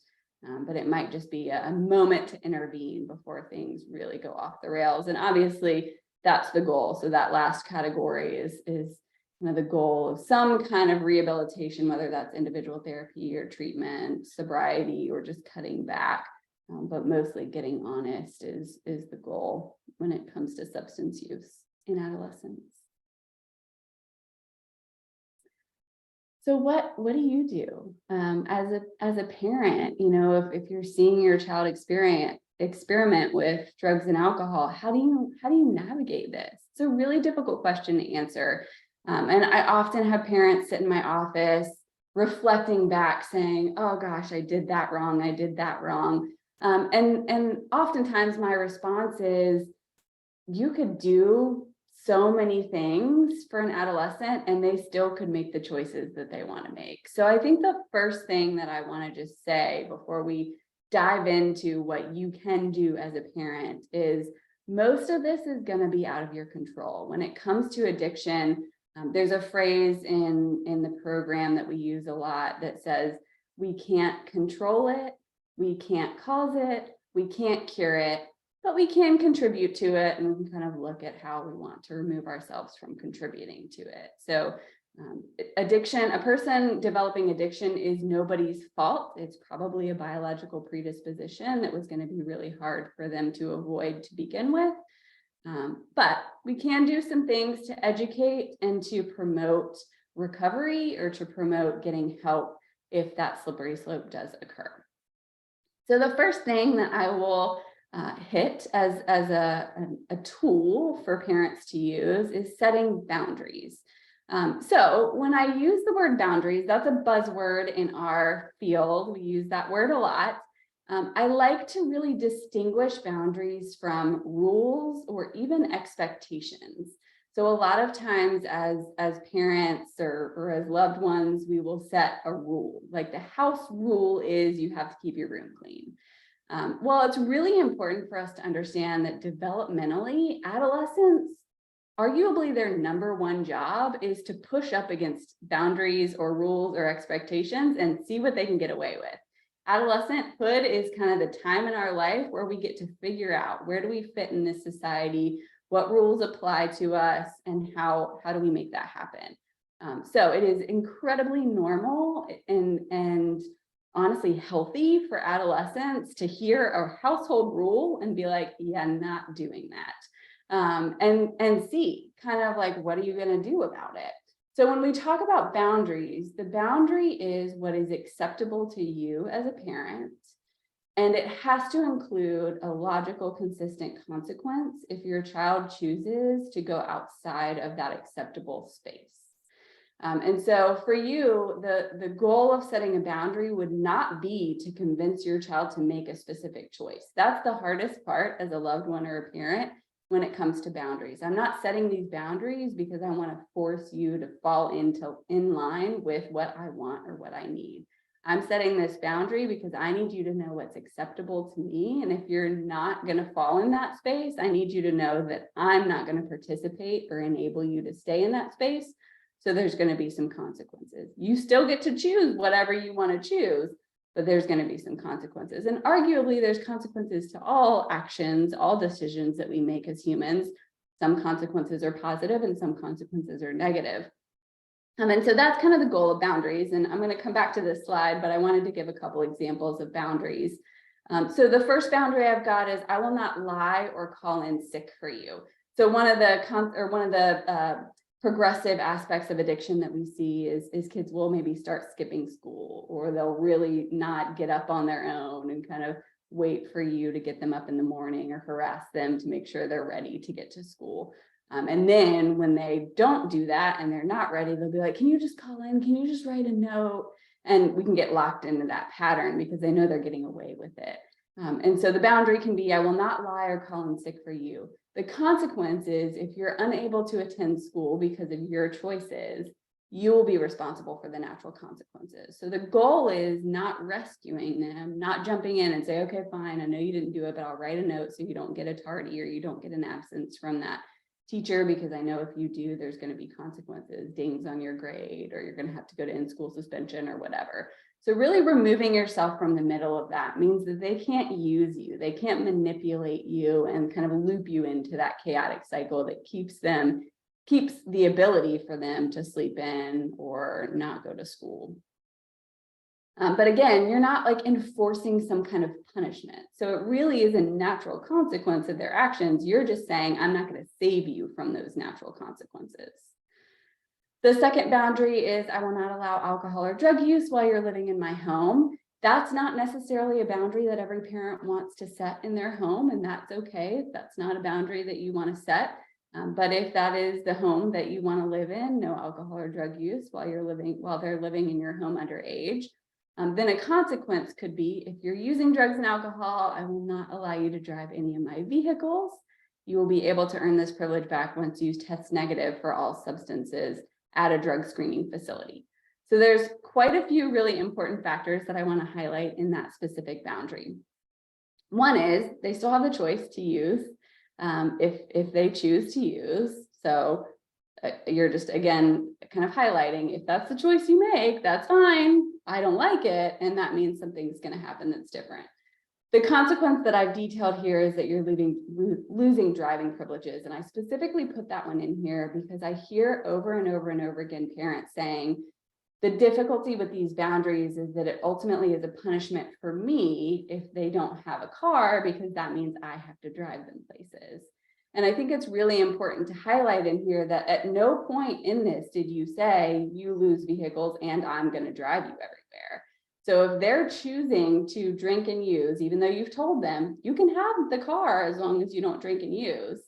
S5: but it might just be a moment to intervene before things really go off the rails. And obviously that's the goal. So that last category is kind of the goal of some kind of rehabilitation, whether that's individual therapy or treatment, sobriety, or just cutting back. But mostly getting honest is the goal when it comes to substance use in adolescence. So what do you do as a parent? You know, if you're seeing your child experiment with drugs and alcohol, how do you navigate this? It's a really difficult question to answer. And I often have parents sit in my office reflecting back saying, oh gosh, I did that wrong. I did that wrong. And oftentimes my response is, you could do so many things for an adolescent and they still could make the choices that they want to make. So I think the first thing that I want to just say before we dive into what you can do as a parent is most of this is going to be out of your control. When it comes to addiction, there's a phrase in the program that we use a lot that says, we can't control it, we can't cause it, we can't cure it, but we can contribute to it, and we can kind of look at how we want to remove ourselves from contributing to it. So addiction, a person developing addiction is nobody's fault. It's probably a biological predisposition that was going to be really hard for them to avoid to begin with. But we can do some things to educate and to promote recovery or to promote getting help if that slippery slope does occur. So the first thing that I will hit as a tool for parents to use is setting boundaries. So when I use the word boundaries, that's a buzzword in our field. We use that word a lot. I like to really distinguish boundaries from rules or even expectations. So a lot of times as parents or as loved ones, we will set a rule. Like the house rule is you have to keep your room clean. Well, it's really important for us to understand that developmentally, adolescents, arguably their number one job is to push up against boundaries or rules or expectations and see what they can get away with. Adolescenthood is kind of the time in our life where we get to figure out, where do we fit in this society, what rules apply to us, and how do we make that happen. So it is incredibly normal and honestly healthy for adolescents to hear a household rule and be like, yeah, not doing that. And see kind of like, what are you going to do about it? So when we talk about boundaries, the boundary is what is acceptable to you as a parent, and it has to include a logical, consistent consequence if your child chooses to go outside of that acceptable space. And so for you, the goal of setting a boundary would not be to convince your child to make a specific choice. That's the hardest part as a loved one or a parent when it comes to boundaries. I'm not setting these boundaries because I want to force you to fall in line with what I want or what I need. I'm setting this boundary because I need you to know what's acceptable to me. And if you're not going to fall in that space, I need you to know that I'm not going to participate or enable you to stay in that space. So there's going to be some consequences. You still get to choose whatever you want to choose, but there's going to be some consequences. And arguably there's consequences to all actions, all decisions that we make as humans. Some consequences are positive and some consequences are negative. And so that's kind of the goal of boundaries. And I'm going to come back to this slide, but I wanted to give a couple examples of boundaries. So the first boundary I've got is I will not lie or call in sick for you. So one of the progressive aspects of addiction that we see is kids will maybe start skipping school, or they'll really not get up on their own and kind of wait for you to get them up in the morning or harass them to make sure they're ready to get to school. And then when they don't do that and they're not ready, they'll be like, can you just call in? Can you just write a note? And we can get locked into that pattern because they know they're getting away with it. And so the boundary can be, I will not lie or call in sick for you. The consequence is if you're unable to attend school because of your choices, you will be responsible for the natural consequences. So the goal is not rescuing them, not jumping in and say, okay, fine, I know you didn't do it, but I'll write a note so you don't get a tardy or you don't get an absence from that teacher, because I know if you do, there's going to be consequences, dings on your grade, or you're going to have to go to in-school suspension or whatever. So really removing yourself from the middle of that means that they can't use you, they can't manipulate you and kind of loop you into that chaotic cycle that keeps the ability for them to sleep in or not go to school. But again, you're not like enforcing some kind of punishment. So it really is a natural consequence of their actions. You're just saying, I'm not going to save you from those natural consequences. The second boundary is I will not allow alcohol or drug use while you're living in my home. That's not necessarily a boundary that every parent wants to set in their home, and that's okay. That's not a boundary that you want to set. But if that is the home that you want to live in, no alcohol or drug use while they're living in your home underage. Then a consequence could be if you're using drugs and alcohol, I will not allow you to drive any of my vehicles. You will be able to earn this privilege back once you test negative for all substances at a drug screening facility. So there's quite a few really important factors that I want to highlight in that specific boundary. One is they still have the choice to use if they choose to use. So you're just, again, kind of highlighting, if that's the choice you make, that's fine. I don't like it. And that means something's going to happen that's different. The consequence that I've detailed here is that you're losing driving privileges. And I specifically put that one in here because I hear over and over and over again parents saying, the difficulty with these boundaries is that it ultimately is a punishment for me if they don't have a car, because that means I have to drive them places. And I think it's really important to highlight in here that at no point in this did you say you lose vehicles and I'm going to drive you everywhere. So if they're choosing to drink and use, even though you've told them you can have the car as long as you don't drink and use,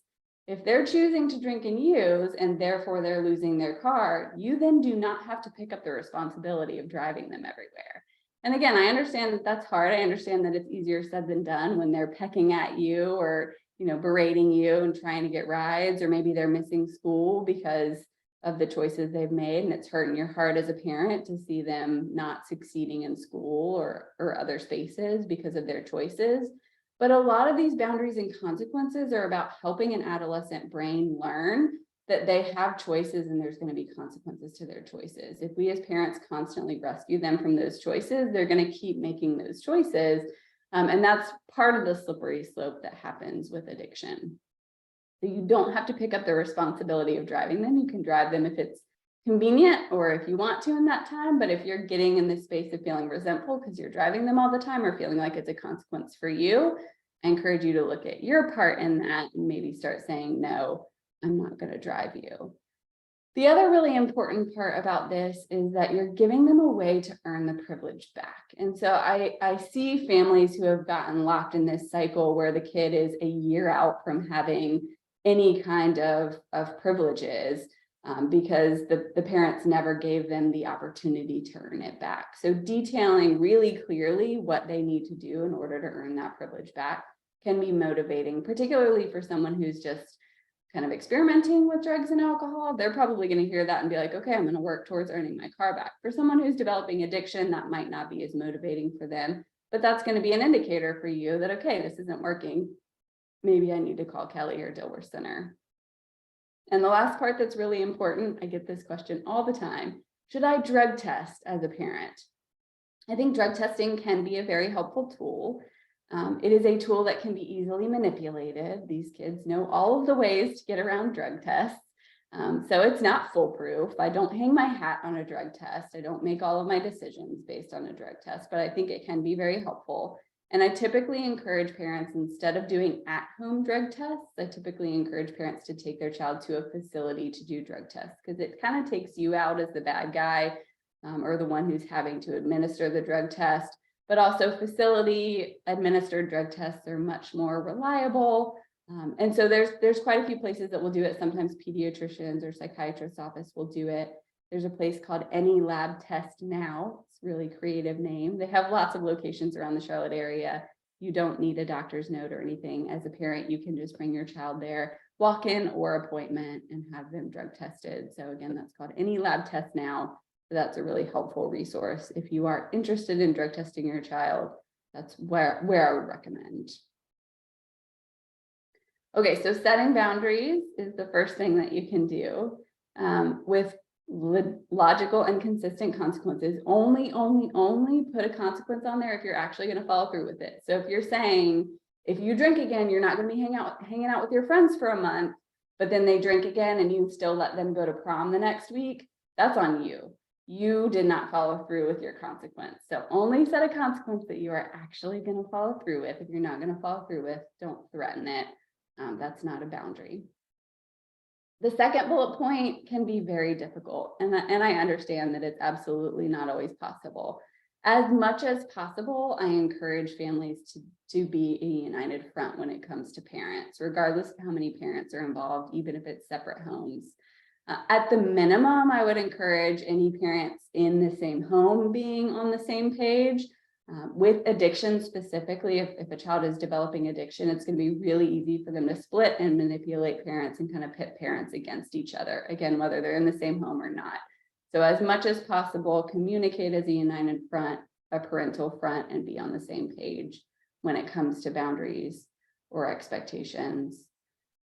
S5: if they're choosing to drink and use and therefore they're losing their car, you then do not have to pick up the responsibility of driving them everywhere. And again, I understand that that's hard. I understand that it's easier said than done when they're pecking at you or, you know, berating you and trying to get rides, or maybe they're missing school because of the choices they've made, and it's hurting your heart as a parent to see them not succeeding in school or other spaces because of their choices. But a lot of these boundaries and consequences are about helping an adolescent brain learn that they have choices and there's going to be consequences to their choices. If we as parents constantly rescue them from those choices, they're going to keep making those choices. And that's part of the slippery slope that happens with addiction. So you don't have to pick up the responsibility of driving them. You can drive them if it's convenient or if you want to in that time. But if you're getting in this space of feeling resentful because you're driving them all the time or feeling like it's a consequence for you, I encourage you to look at your part in that and maybe start saying, no, I'm not going to drive you. The other really important part about this is that you're giving them a way to earn the privilege back. And so I see families who have gotten locked in this cycle where the kid is a year out from having any kind of privileges because the parents never gave them the opportunity to earn it back. So detailing really clearly what they need to do in order to earn that privilege back can be motivating, particularly for someone who's just kind of experimenting with drugs and alcohol. They're probably going to hear that and be like, okay, I'm going to work towards earning my car back. For someone who's developing addiction, that might not be as motivating for them, but that's going to be an indicator for you that, okay, this isn't working. Maybe I need to call Kelly or Dilworth Center. And the last part that's really important, I get this question all the time, should I drug test as a parent? I think drug testing can be a very helpful tool. It is a tool that can be easily manipulated. These kids know all of the ways to get around drug tests. So it's not foolproof. I don't hang my hat on a drug test. I don't make all of my decisions based on a drug test, but I think it can be very helpful. And I typically encourage parents, instead of doing at-home drug tests, I typically encourage parents to take their child to a facility to do drug tests, because it kind of takes you out as the bad guy or the one who's having to administer the drug test. But also facility administered drug tests are much more reliable. And so there's quite a few places that will do it. Sometimes pediatricians or psychiatrist's office will do it. There's a place called Any Lab Test Now. It's a really creative name. They have lots of locations around the Charlotte area. You don't need a doctor's note or anything. As a parent, you can just bring your child there, walk in or appointment, and have them drug tested. So again, that's called Any Lab Test Now. So that's a really helpful resource. If you are interested in drug testing your child, that's where I would recommend. Okay, so setting boundaries is the first thing that you can do with logical and consistent consequences. Only put a consequence on there if you're actually going to follow through with it. So if you're saying, if you drink again, you're not going to be hanging out with your friends for a month, but then they drink again and you still let them go to prom the next week, that's on you. You did not follow through with your consequence. So only set a consequence that you are actually going to follow through with. If you're not going to follow through with, don't threaten it. That's not a boundary. The second bullet point can be very difficult, and I understand that it's absolutely not always possible. As much as possible, I encourage families to be a united front when it comes to parents, regardless of how many parents are involved, even if it's separate homes. At the minimum, I would encourage any parents in the same home being on the same page. With addiction specifically, if a child is developing addiction, it's going to be really easy for them to split and manipulate parents and kind of pit parents against each other, again, whether they're in the same home or not. So as much as possible, communicate as a united front, a parental front, and be on the same page when it comes to boundaries or expectations.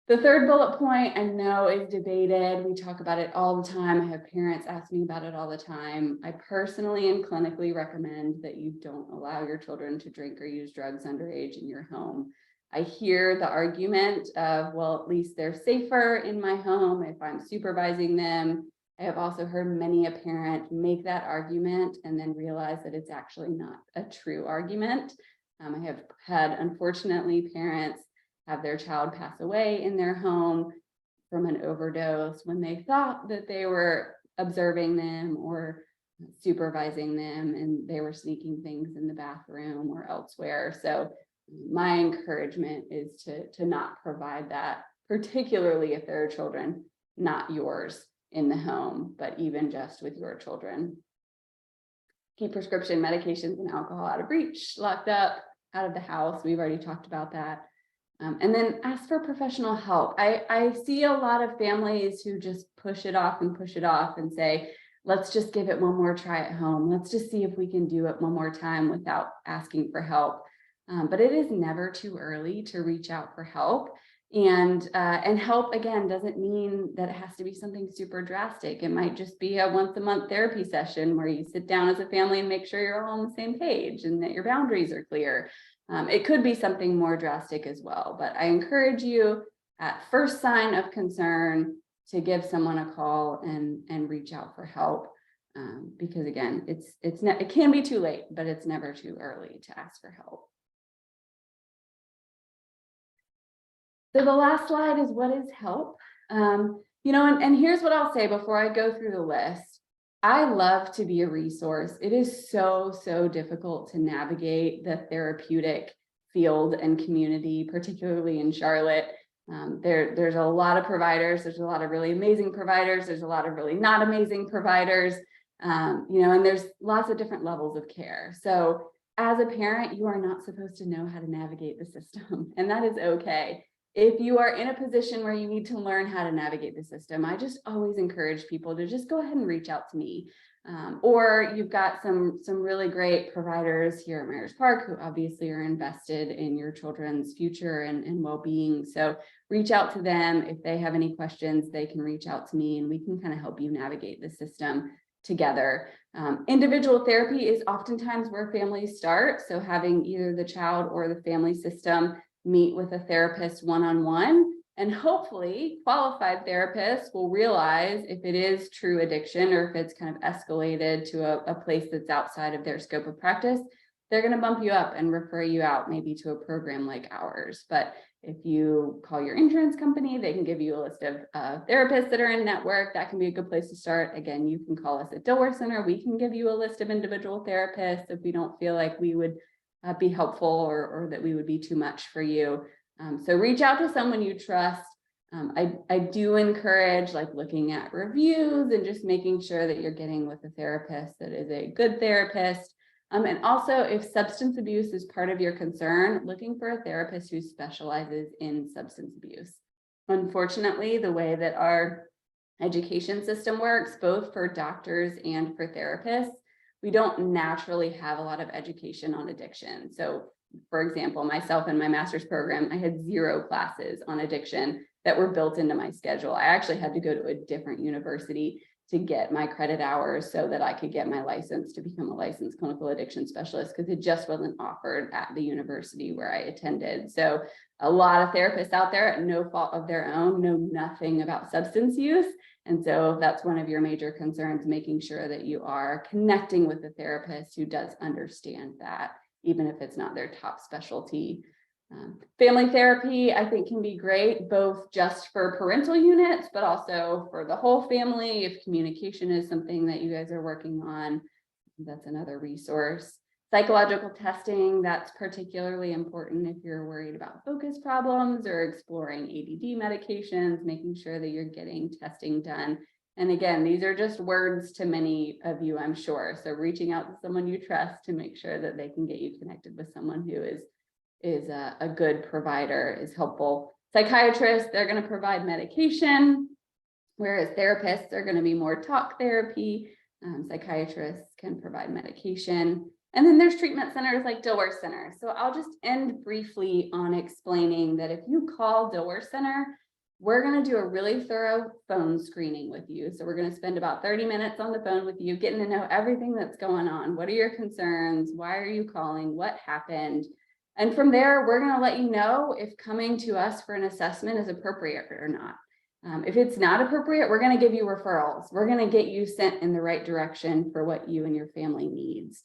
S5: The third bullet point I know is debated. We talk about it all the time. I have parents ask me about it all the time. I personally and clinically recommend that you don't allow your children to drink or use drugs underage in your home. I hear the argument of, well, at least they're safer in my home if I'm supervising them. I have also heard many a parent make that argument and then realize that it's actually not a true argument. I have had, unfortunately, parents have their child pass away in their home from an overdose when they thought that they were observing them or supervising them, and they were sneaking things in the bathroom or elsewhere. So my encouragement is to not provide that, particularly if there are children, not yours, in the home, but even just with your children. Keep prescription medications and alcohol out of reach, locked up, out of the house. We've already talked about that. And then ask for professional help. I see a lot of families who just push it off and say, let's just give it one more try at home. Let's just see if we can do it one more time without asking for help. But it is never too early to reach out for help. And help, again, doesn't mean that it has to be something super drastic. It might just be a once a month therapy session where you sit down as a family and make sure you're all on the same page and that your boundaries are clear. It could be something more drastic as well, but I encourage you at first sign of concern to give someone a call and reach out for help, because again, it can be too late, but it's never too early to ask for help. So the last slide is, what is help? And here's what I'll say before I go through the list. I love to be a resource. It is so difficult to navigate the therapeutic field and community, particularly in Charlotte. There's a lot of providers. There's a lot of really amazing providers. There's a lot of really not amazing providers, and there's lots of different levels of care. So as a parent, you are not supposed to know how to navigate the system, and that is okay. If you are in a position where you need to learn how to navigate the system, I just always encourage people to just go ahead and reach out to me. Or you've got some really great providers here at Myers Park who obviously are invested in your children's future and well-being. So reach out to them. If they have any questions, they can reach out to me and we can kind of help you navigate the system together. Individual therapy is oftentimes where families start. So having either the child or the family system meet with a therapist one-on-one, and hopefully qualified therapists will realize if it is true addiction or if it's kind of escalated to a place that's outside of their scope of practice, they're going to bump you up and refer you out maybe to a program like ours. But if you call your insurance company, they can give you a list of therapists that are in network. That can be a good place to start. Again, you can call us at Dilworth Center. We can give you a list of individual therapists if we don't feel like we would be helpful or that we would be too much for you. So reach out to someone you trust. I do encourage looking at reviews and just making sure that you're getting with a therapist that is a good therapist. And also, if substance abuse is part of your concern, looking for a therapist who specializes in substance abuse. Unfortunately, the way that our education system works, both for doctors and for therapists, we don't naturally have a lot of education on addiction. So, for example, myself in my master's program, I had 0 classes on addiction that were built into my schedule. I actually had to go to a different university to get my credit hours so that I could get my license to become a licensed clinical addiction specialist, because it just wasn't offered at the university where I attended. So a lot of therapists out there, at no fault of their own, know nothing about substance use. And so that's one of your major concerns, making sure that you are connecting with a therapist who does understand that, even if it's not their top specialty. Family therapy, I think, can be great, both just for parental units, but also for the whole family. If communication is something that you guys are working on, that's another resource. Psychological testing, that's particularly important if you're worried about focus problems or exploring ADD medications, making sure that you're getting testing done. And again, these are just words to many of you, I'm sure. So reaching out to someone you trust to make sure that they can get you connected with someone who is a good provider is helpful. Psychiatrists, they're going to provide medication, whereas therapists are going to be more talk therapy. Psychiatrists can provide medication. And then there's treatment centers like Dilworth Center. So I'll just end briefly on explaining that if you call Dilworth Center, we're going to do a really thorough phone screening with you. So we're going to spend about 30 minutes on the phone with you, getting to know everything that's going on. What are your concerns? Why are you calling? What happened? And from there, we're going to let you know if coming to us for an assessment is appropriate or not. If it's not appropriate, we're going to give you referrals. We're going to get you sent in the right direction for what you and your family needs.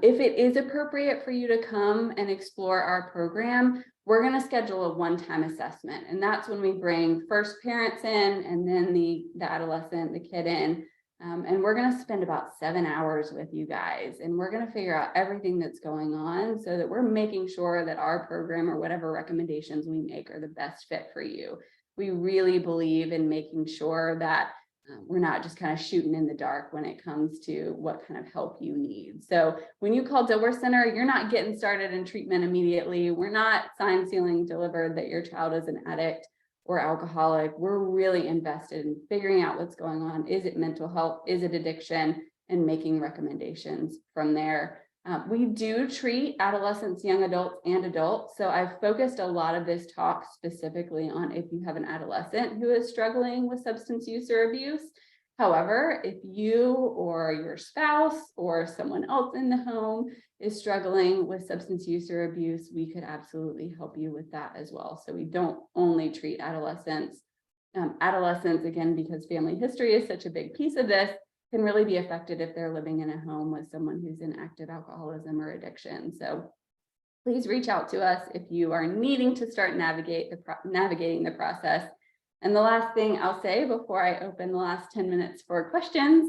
S5: If it is appropriate for you to come and explore our program, we're going to schedule a one-time assessment. And that's when we bring first parents in, and then the adolescent, the kid in. And we're going to spend about 7 hours with you guys, and we're going to figure out everything that's going on so that we're making sure that our program or whatever recommendations we make are the best fit for you. We really believe in making sure that we're not just kind of shooting in the dark when it comes to what kind of help you need. So when you call Dilworth Center, you're not getting started in treatment immediately. We're not sign sealing delivered that your child is an addict or alcoholic. We're really invested in figuring out what's going on. Is it mental health? Is it addiction? And making recommendations from there. We do treat adolescents, young adults, and adults. So I've focused a lot of this talk specifically on if you have an adolescent who is struggling with substance use or abuse. However, if you or your spouse or someone else in the home is struggling with substance use or abuse, we could absolutely help you with that as well. So we don't only treat adolescents. Adolescents, again, because family history is such a big piece of this, can really be affected if they're living in a home with someone who's in active alcoholism or addiction. So please reach out to us if you are needing to start navigating the process. And the last thing I'll say before I open the last 10 minutes for questions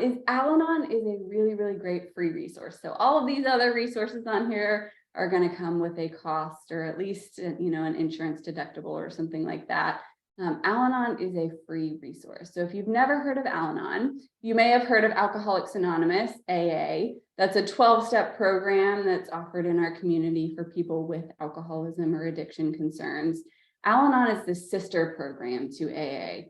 S5: is Al-Anon is a really, really great free resource. So all of these other resources on here are going to come with a cost, or at least, an insurance deductible or something like that. Al-Anon is a free resource. So if you've never heard of Al-Anon, you may have heard of Alcoholics Anonymous, AA. That's a 12-step program that's offered in our community for people with alcoholism or addiction concerns. Al-Anon is the sister program to AA.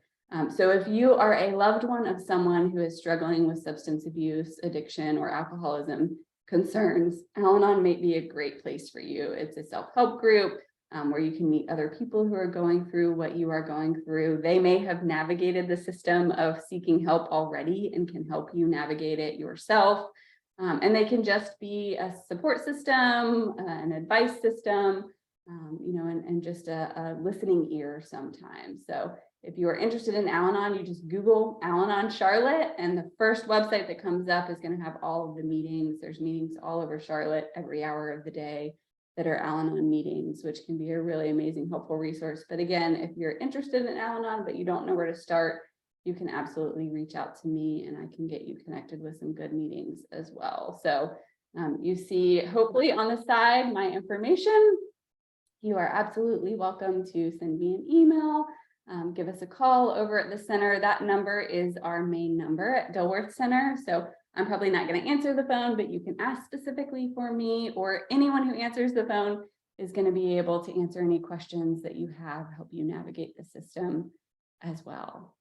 S5: So if you are a loved one of someone who is struggling with substance abuse, addiction, or alcoholism concerns, Al-Anon may be a great place for you. It's a self-help group where you can meet other people who are going through what you are going through. They may have navigated the system of seeking help already and can help you navigate it yourself. And they can just be a support system, an advice system, and just a listening ear sometimes. So if you are interested in Al-Anon, you just Google Al-Anon Charlotte, and the first website that comes up is going to have all of the meetings. There's meetings all over Charlotte every hour of the day that are Al-Anon meetings, which can be a really amazing, helpful resource. But again, if you're interested in Al-Anon, but you don't know where to start, you can absolutely reach out to me and I can get you connected with some good meetings as well. So you see, hopefully on the side, my information. You are absolutely welcome to send me an email, give us a call over at the center. That number is our main number at Dilworth Center. So I'm probably not going to answer the phone, but you can ask specifically for me, or anyone who answers the phone is going to be able to answer any questions that you have, help you navigate the system as well.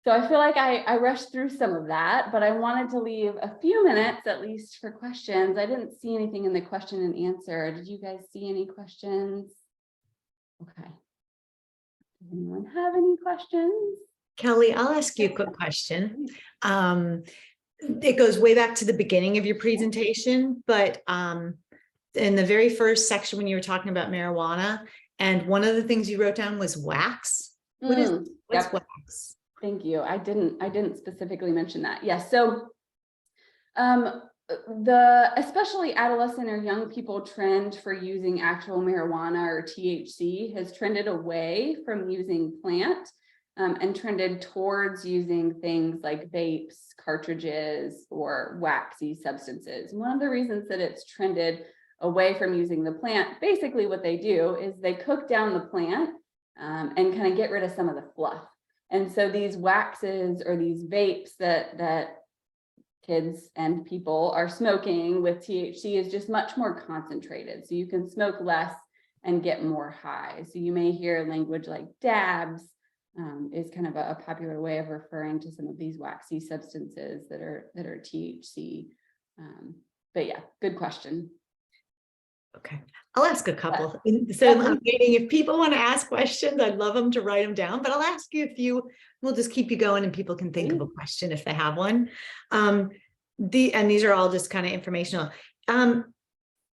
S5: So I feel like I rushed through some of that, but I wanted to leave a few minutes at least for questions. I didn't see anything in the question and answer. Did you guys see any questions? Okay. Does anyone have any questions?
S1: Kelly, I'll ask you a quick question. It goes way back to the beginning of your presentation, but in the very first section when you were talking about marijuana, and one of the things you wrote down was wax. What's
S5: Yep.
S1: wax?
S5: Thank you. I didn't specifically mention that. Yes. So especially adolescent or young people trend for using actual marijuana or THC has trended away from using plant and trended towards using things like vapes, cartridges, or waxy substances. And one of the reasons that it's trended away from using the plant, basically what they do is they cook down the plant and kind of get rid of some of the fluff. And so these waxes or these vapes that kids and people are smoking with THC is just much more concentrated. So you can smoke less and get more high. So you may hear language like dabs is kind of a popular way of referring to some of these waxy substances that are THC. But yeah, good question.
S1: Okay, I'll ask a couple. So I'm waiting. If people want to ask questions, I'd love them to write them down, but I'll ask you a few. We'll just keep you going and people can think of a question if they have one. And these are all just kind of informational.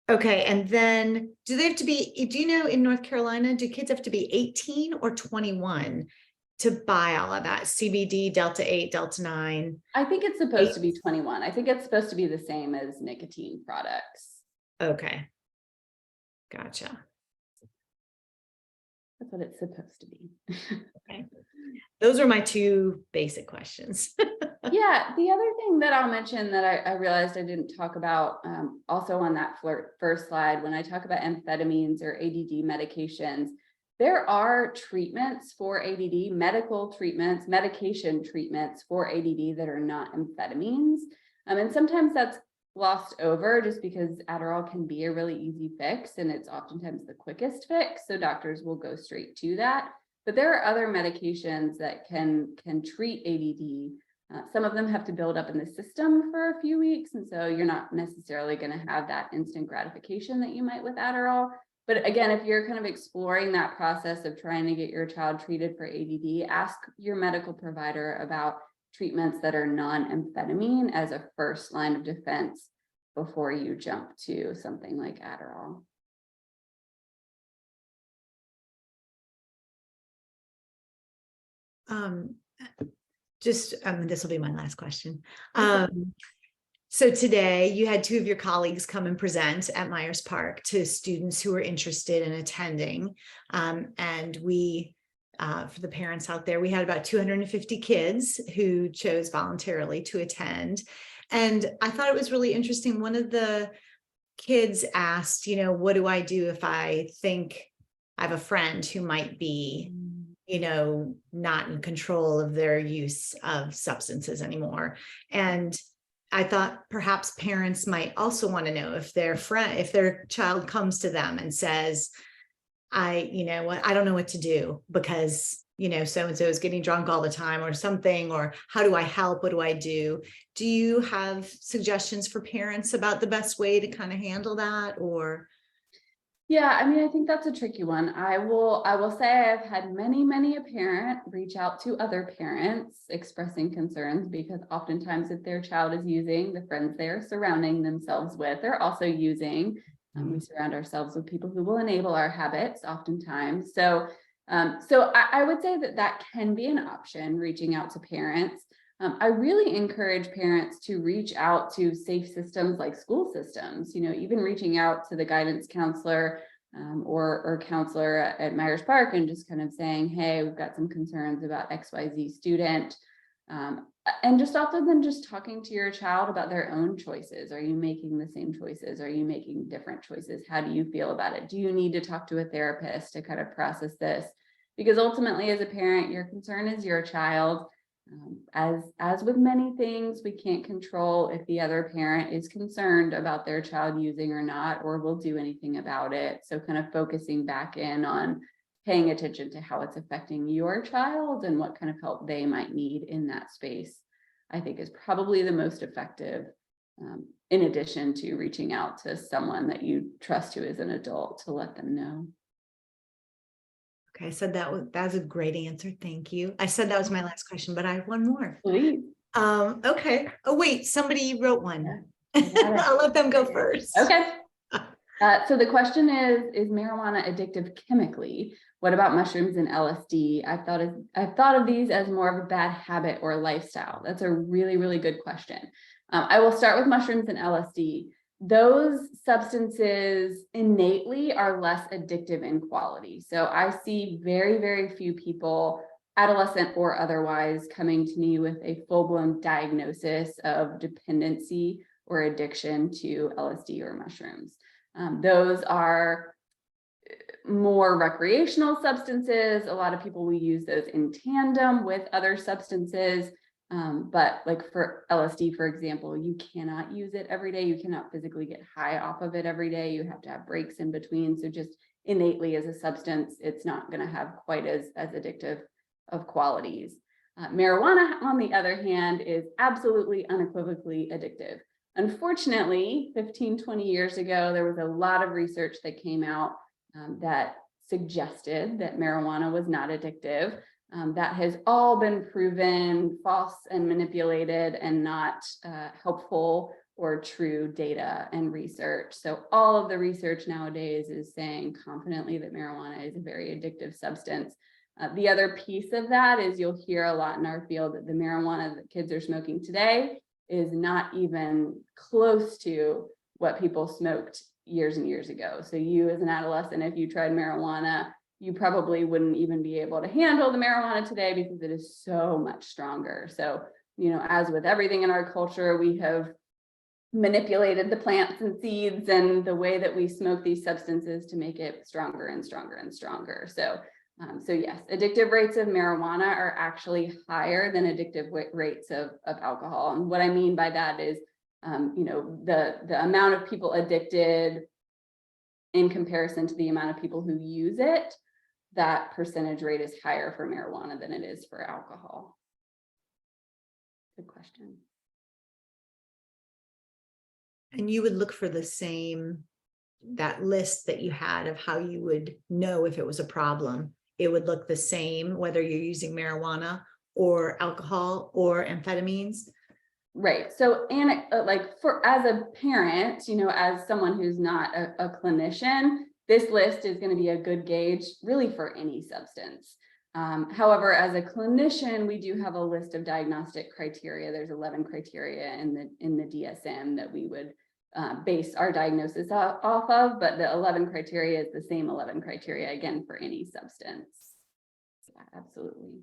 S1: Okay, and then do they have to be, do you know in North Carolina, do kids have to be 18 or 21 to buy all of that? CBD, Delta 8, Delta 9?
S5: I think it's supposed to be 21. I think it's supposed to be the same as nicotine products.
S1: Okay. Gotcha.
S5: That's what it's supposed to be.
S1: Okay. Those are my two basic questions.
S5: Yeah, the other thing that I'll mention that I realized I didn't talk about also on that first slide, when I talk about amphetamines or ADD medications, there are treatments for ADD, medical treatments, medication treatments for ADD that are not amphetamines. And sometimes that's glossed over just because Adderall can be a really easy fix and it's oftentimes the quickest fix. So doctors will go straight to that. But there are other medications that can treat ADD. Some of them have to build up in the system for a few weeks. And so you're not necessarily going to have that instant gratification that you might with Adderall. But again, if you're kind of exploring that process of trying to get your child treated for ADD, ask your medical provider about treatments that are non-amphetamine as a first line of defense before you jump to something like Adderall.
S1: This will be my last question. So today you had two of your colleagues come and present at Myers Park to students who were interested in attending. And we, for the parents out there, we had about 250 kids who chose voluntarily to attend. And I thought it was really interesting. One of the kids asked, you know, what do I do if I think I have a friend who might be, you know, not in control of their use of substances anymore? And I thought perhaps parents might also want to know if if their child comes to them and says, you know what, I don't know what to do because, you know, so-and-so is getting drunk all the time or something, or how do I help? What do I do? Do you have suggestions for parents about the best way to kind of handle that? Or?
S5: Yeah, I mean, I think that's a tricky one. I will say I've had many a parent reach out to other parents expressing concerns because oftentimes if their child is using, the friends they're surrounding themselves with are also using. We surround ourselves with people who will enable our habits oftentimes. So I would say that can be an option, reaching out to parents. I really encourage parents to reach out to safe systems like school systems, you know, even reaching out to the guidance counselor or counselor at Myers Park and just kind of saying, hey, we've got some concerns about XYZ student. And just often than just talking to your child about their own choices. Are you making the same choices? Are you making different choices? How do you feel about it? Do you need to talk to a therapist to kind of process this? Because ultimately, as a parent, your concern is your child. As with many things, we can't control if the other parent is concerned about their child using or not, or will do anything about it. So kind of focusing back in on paying attention to how it's affecting your child and what kind of help they might need in that space, I think is probably the most effective, in addition to reaching out to someone that you trust who is an adult to let them know.
S1: Okay, so that's a great answer. Thank you. I said that was my last question, but I have one more.
S5: Please.
S1: Okay. Oh, wait, somebody wrote one.
S5: I got it.
S1: I'll let them go first.
S5: Okay. So the question is marijuana addictive chemically? What about mushrooms and LSD? I've thought of these as more of a bad habit or lifestyle. That's a really, really good question. I will start with mushrooms and LSD. Those substances innately are less addictive in quality. So I see very, very few people, adolescent or otherwise, coming to me with a full-blown diagnosis of dependency or addiction to LSD or mushrooms. Those are more recreational substances. A lot of people will use those in tandem with other substances. But like for LSD, for example, you cannot use it every day. You cannot physically get high off of it every day. You have to have breaks in between. So just innately as a substance, it's not going to have quite as addictive of qualities. Marijuana, on the other hand, is absolutely unequivocally addictive. Unfortunately, 15, 20 years ago, there was a lot of research that came out that suggested that marijuana was not addictive. That has all been proven false and manipulated and not helpful or true data and research. So all of the research nowadays is saying confidently that marijuana is a very addictive substance. The other piece of that is you'll hear a lot in our field that the marijuana that kids are smoking today is not even close to what people smoked years and years ago. So you as an adolescent, if you tried marijuana, you probably wouldn't even be able to handle the marijuana today because it is so much stronger. So, you know, as with everything in our culture, we have manipulated the plants and seeds and the way that we smoke these substances to make it stronger and stronger and stronger. So yes, addictive rates of marijuana are actually higher than addictive rates of alcohol. And what I mean by that is, you know, the amount of people addicted in comparison to the amount of people who use it, that percentage rate is higher for marijuana than it is for alcohol. Good question.
S1: And you would look for the same, that list that you had of how you would know if it was a problem. It would look the same, whether you're using marijuana or alcohol or amphetamines.
S5: Right. So, and like as a parent, you know, as someone who's not a clinician, this list is going to be a good gauge really for any substance. However, as a clinician, we do have a list of diagnostic criteria. There's 11 criteria in the DSM that we would base our diagnosis off of, but the 11 criteria is the same 11 criteria again for any substance. Yeah, absolutely.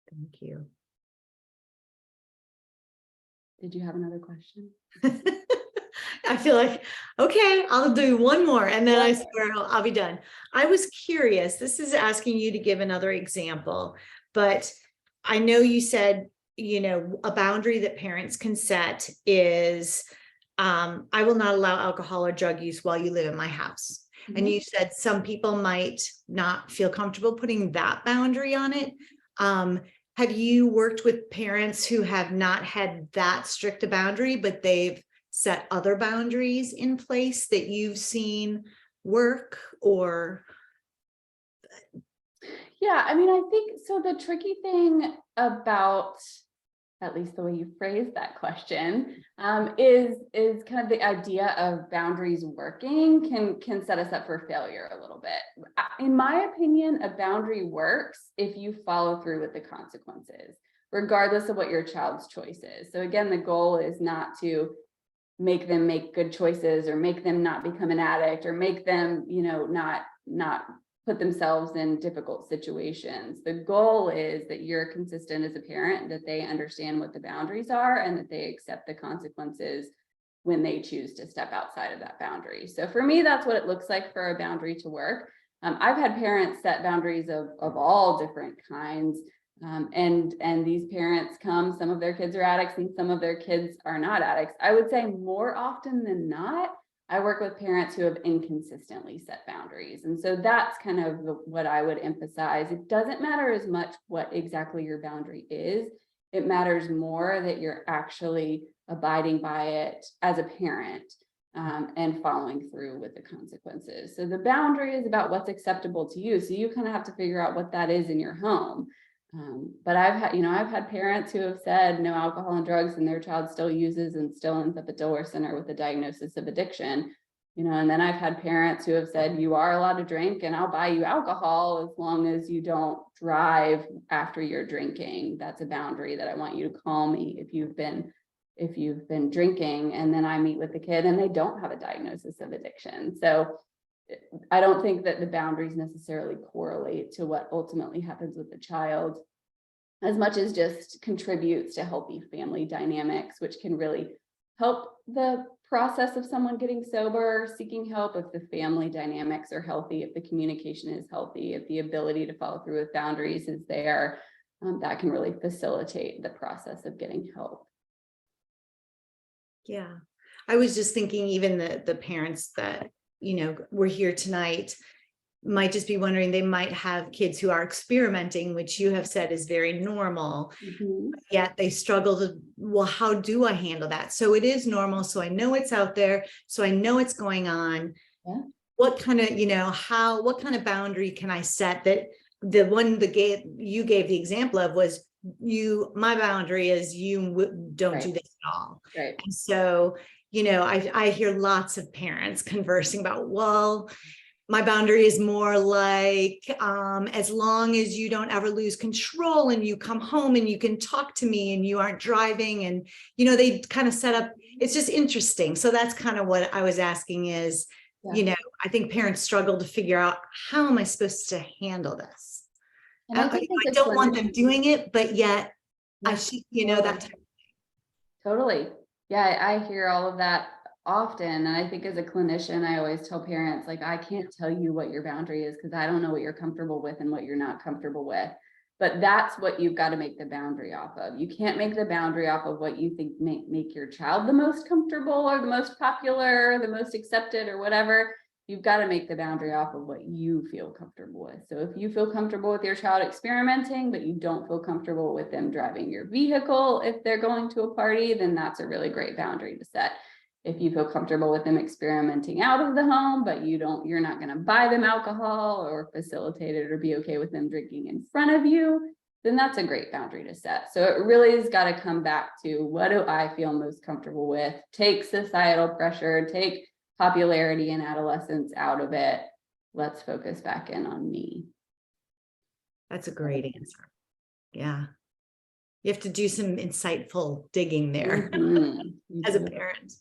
S1: Thank you.
S5: Did you have another question?
S1: I feel like, okay, I'll do one more and then I swear I'll be done. I was curious, this is asking you to give another example, but I know you said, you know, a boundary that parents can set is, I will not allow alcohol or drug use while you live in my house. Mm-hmm. And you said some people might not feel comfortable putting that boundary on it. Have you worked with parents who have not had that strict a boundary, but they've set other boundaries in place that you've seen work? Or
S5: yeah, I mean, I think so. The tricky thing about, at least the way you phrased that question, is kind of the idea of boundaries working can set us up for failure a little bit. In my opinion, a boundary works if you follow through with the consequences, regardless of what your child's choice is. So again, the goal is not to make them make good choices or make them not become an addict or make them, you know, not put themselves in difficult situations. The goal is that you're consistent as a parent, that they understand what the boundaries are and that they accept the consequences when they choose to step outside of that boundary. So for me, that's what it looks like for a boundary to work. I've had parents set boundaries of all different kinds. And these parents come, some of their kids are addicts and some of their kids are not addicts. I would say more often than not, I work with parents who have inconsistently set boundaries. And so that's kind of what I would emphasize. It doesn't matter as much what exactly your boundary is. It matters more that you're actually abiding by it as a parent, and following through with the consequences. So the boundary is about what's acceptable to you. So you kind of have to figure out what that is in your home. But I've had parents who have said no alcohol and drugs, and their child still uses and still ends up at Delaware Center with a diagnosis of addiction. And then I've had parents who have said, you are allowed to drink and I'll buy you alcohol as long as you don't drive after you're drinking. That's a boundary that I want you to call me if you've been drinking. And then I meet with the kid and they don't have a diagnosis of addiction. So I don't think that the boundaries necessarily correlate to what ultimately happens with the child, as much as just contributes to healthy family dynamics, which can really help the process of someone getting sober, seeking help, if the family dynamics are healthy, if the communication is healthy, if the ability to follow through with boundaries is there, that can really facilitate the process of getting help.
S1: Yeah, I was just thinking even the parents that, were here tonight might just be wondering, they might have kids who are experimenting, which you have said is very normal, yet they struggle to, well, how do I handle that? So it is normal. So I know it's out there. So I know it's going on.
S5: Yeah.
S1: What kind of, what kind of boundary can I set? That the one you gave the example of was my boundary is you don't do this at all.
S5: Right.
S1: And so, I hear lots of parents conversing about, well, my boundary is more like, as long as you don't ever lose control and you come home and you can talk to me and you aren't driving. And, they kind of set up, it's just interesting. So that's kind of what I was asking is, I think parents struggle to figure out, how am I supposed to handle this?
S5: And I
S1: don't want them doing it, but yet I should, that.
S5: Totally. Yeah, I hear all of that often. And I think as a clinician, I always tell parents, like, I can't tell you what your boundary is because I don't know what you're comfortable with and what you're not comfortable with. But that's what you've got to make the boundary off of. You can't make the boundary off of what you think make your child the most comfortable or the most popular, or the most accepted or whatever. You've got to make the boundary off of what you feel comfortable with. So if you feel comfortable with your child experimenting, but you don't feel comfortable with them driving your vehicle if they're going to a party, then that's a really great boundary to set. If you feel comfortable with them experimenting out of the home, but you're not going to buy them alcohol or facilitate it or be okay with them drinking in front of you, then that's a great boundary to set. So it really has got to come back to, what do I feel most comfortable with? Take societal pressure, take popularity and adolescence out of it. Let's focus back in on me.
S1: That's a great answer. Yeah. You have to do some insightful digging there as a parent.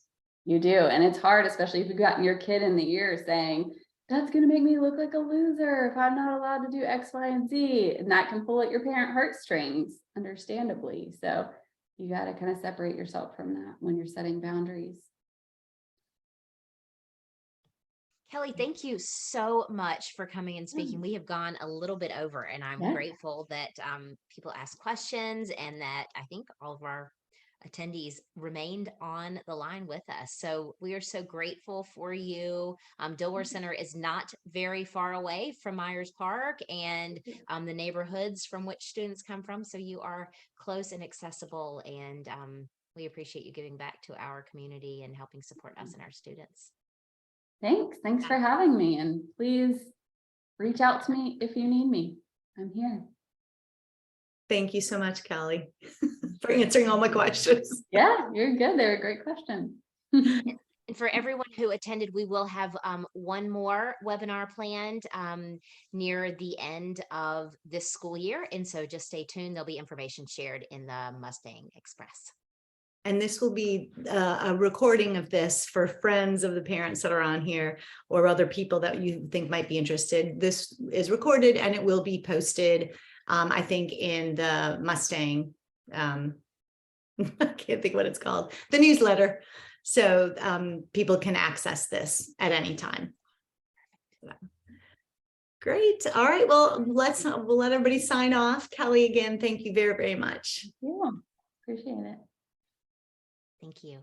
S5: You do. And it's hard, especially if you've got your kid in the ear saying, that's going to make me look like a loser if I'm not allowed to do X, Y, and Z. And that can pull at your parent heartstrings, understandably. So you got to kind of separate yourself from that when you're setting boundaries.
S3: Kelly, thank you so much for coming and speaking. We have gone a little bit over, and I'm grateful that people ask questions and that I think all of our attendees remained on the line with us. So we are so grateful for you. Delaware Center is not very far away from Myers Park and the neighborhoods from which students come from. So you are close and accessible, and we appreciate you giving back to our community and helping support us and our students.
S5: Thanks for having me, and please reach out to me if you need me. I'm here.
S1: Thank you so much, Kelly, for answering all my questions.
S5: Yeah, you're good. They're a great question.
S3: And for everyone who attended, we will have one more webinar planned near the end of this school year. And so just stay tuned. There'll be information shared in the Mustang Express.
S1: And this will be a recording of this for friends of the parents that are on here or other people that you think might be interested. This is recorded and it will be posted, I think, in the Mustang. I can't think what it's called, the newsletter. So people can access this at any time. Great. All right. Well, we'll let everybody sign off. Kelly, again, thank you very, very much.
S5: Yeah, appreciate it.
S3: Thank you.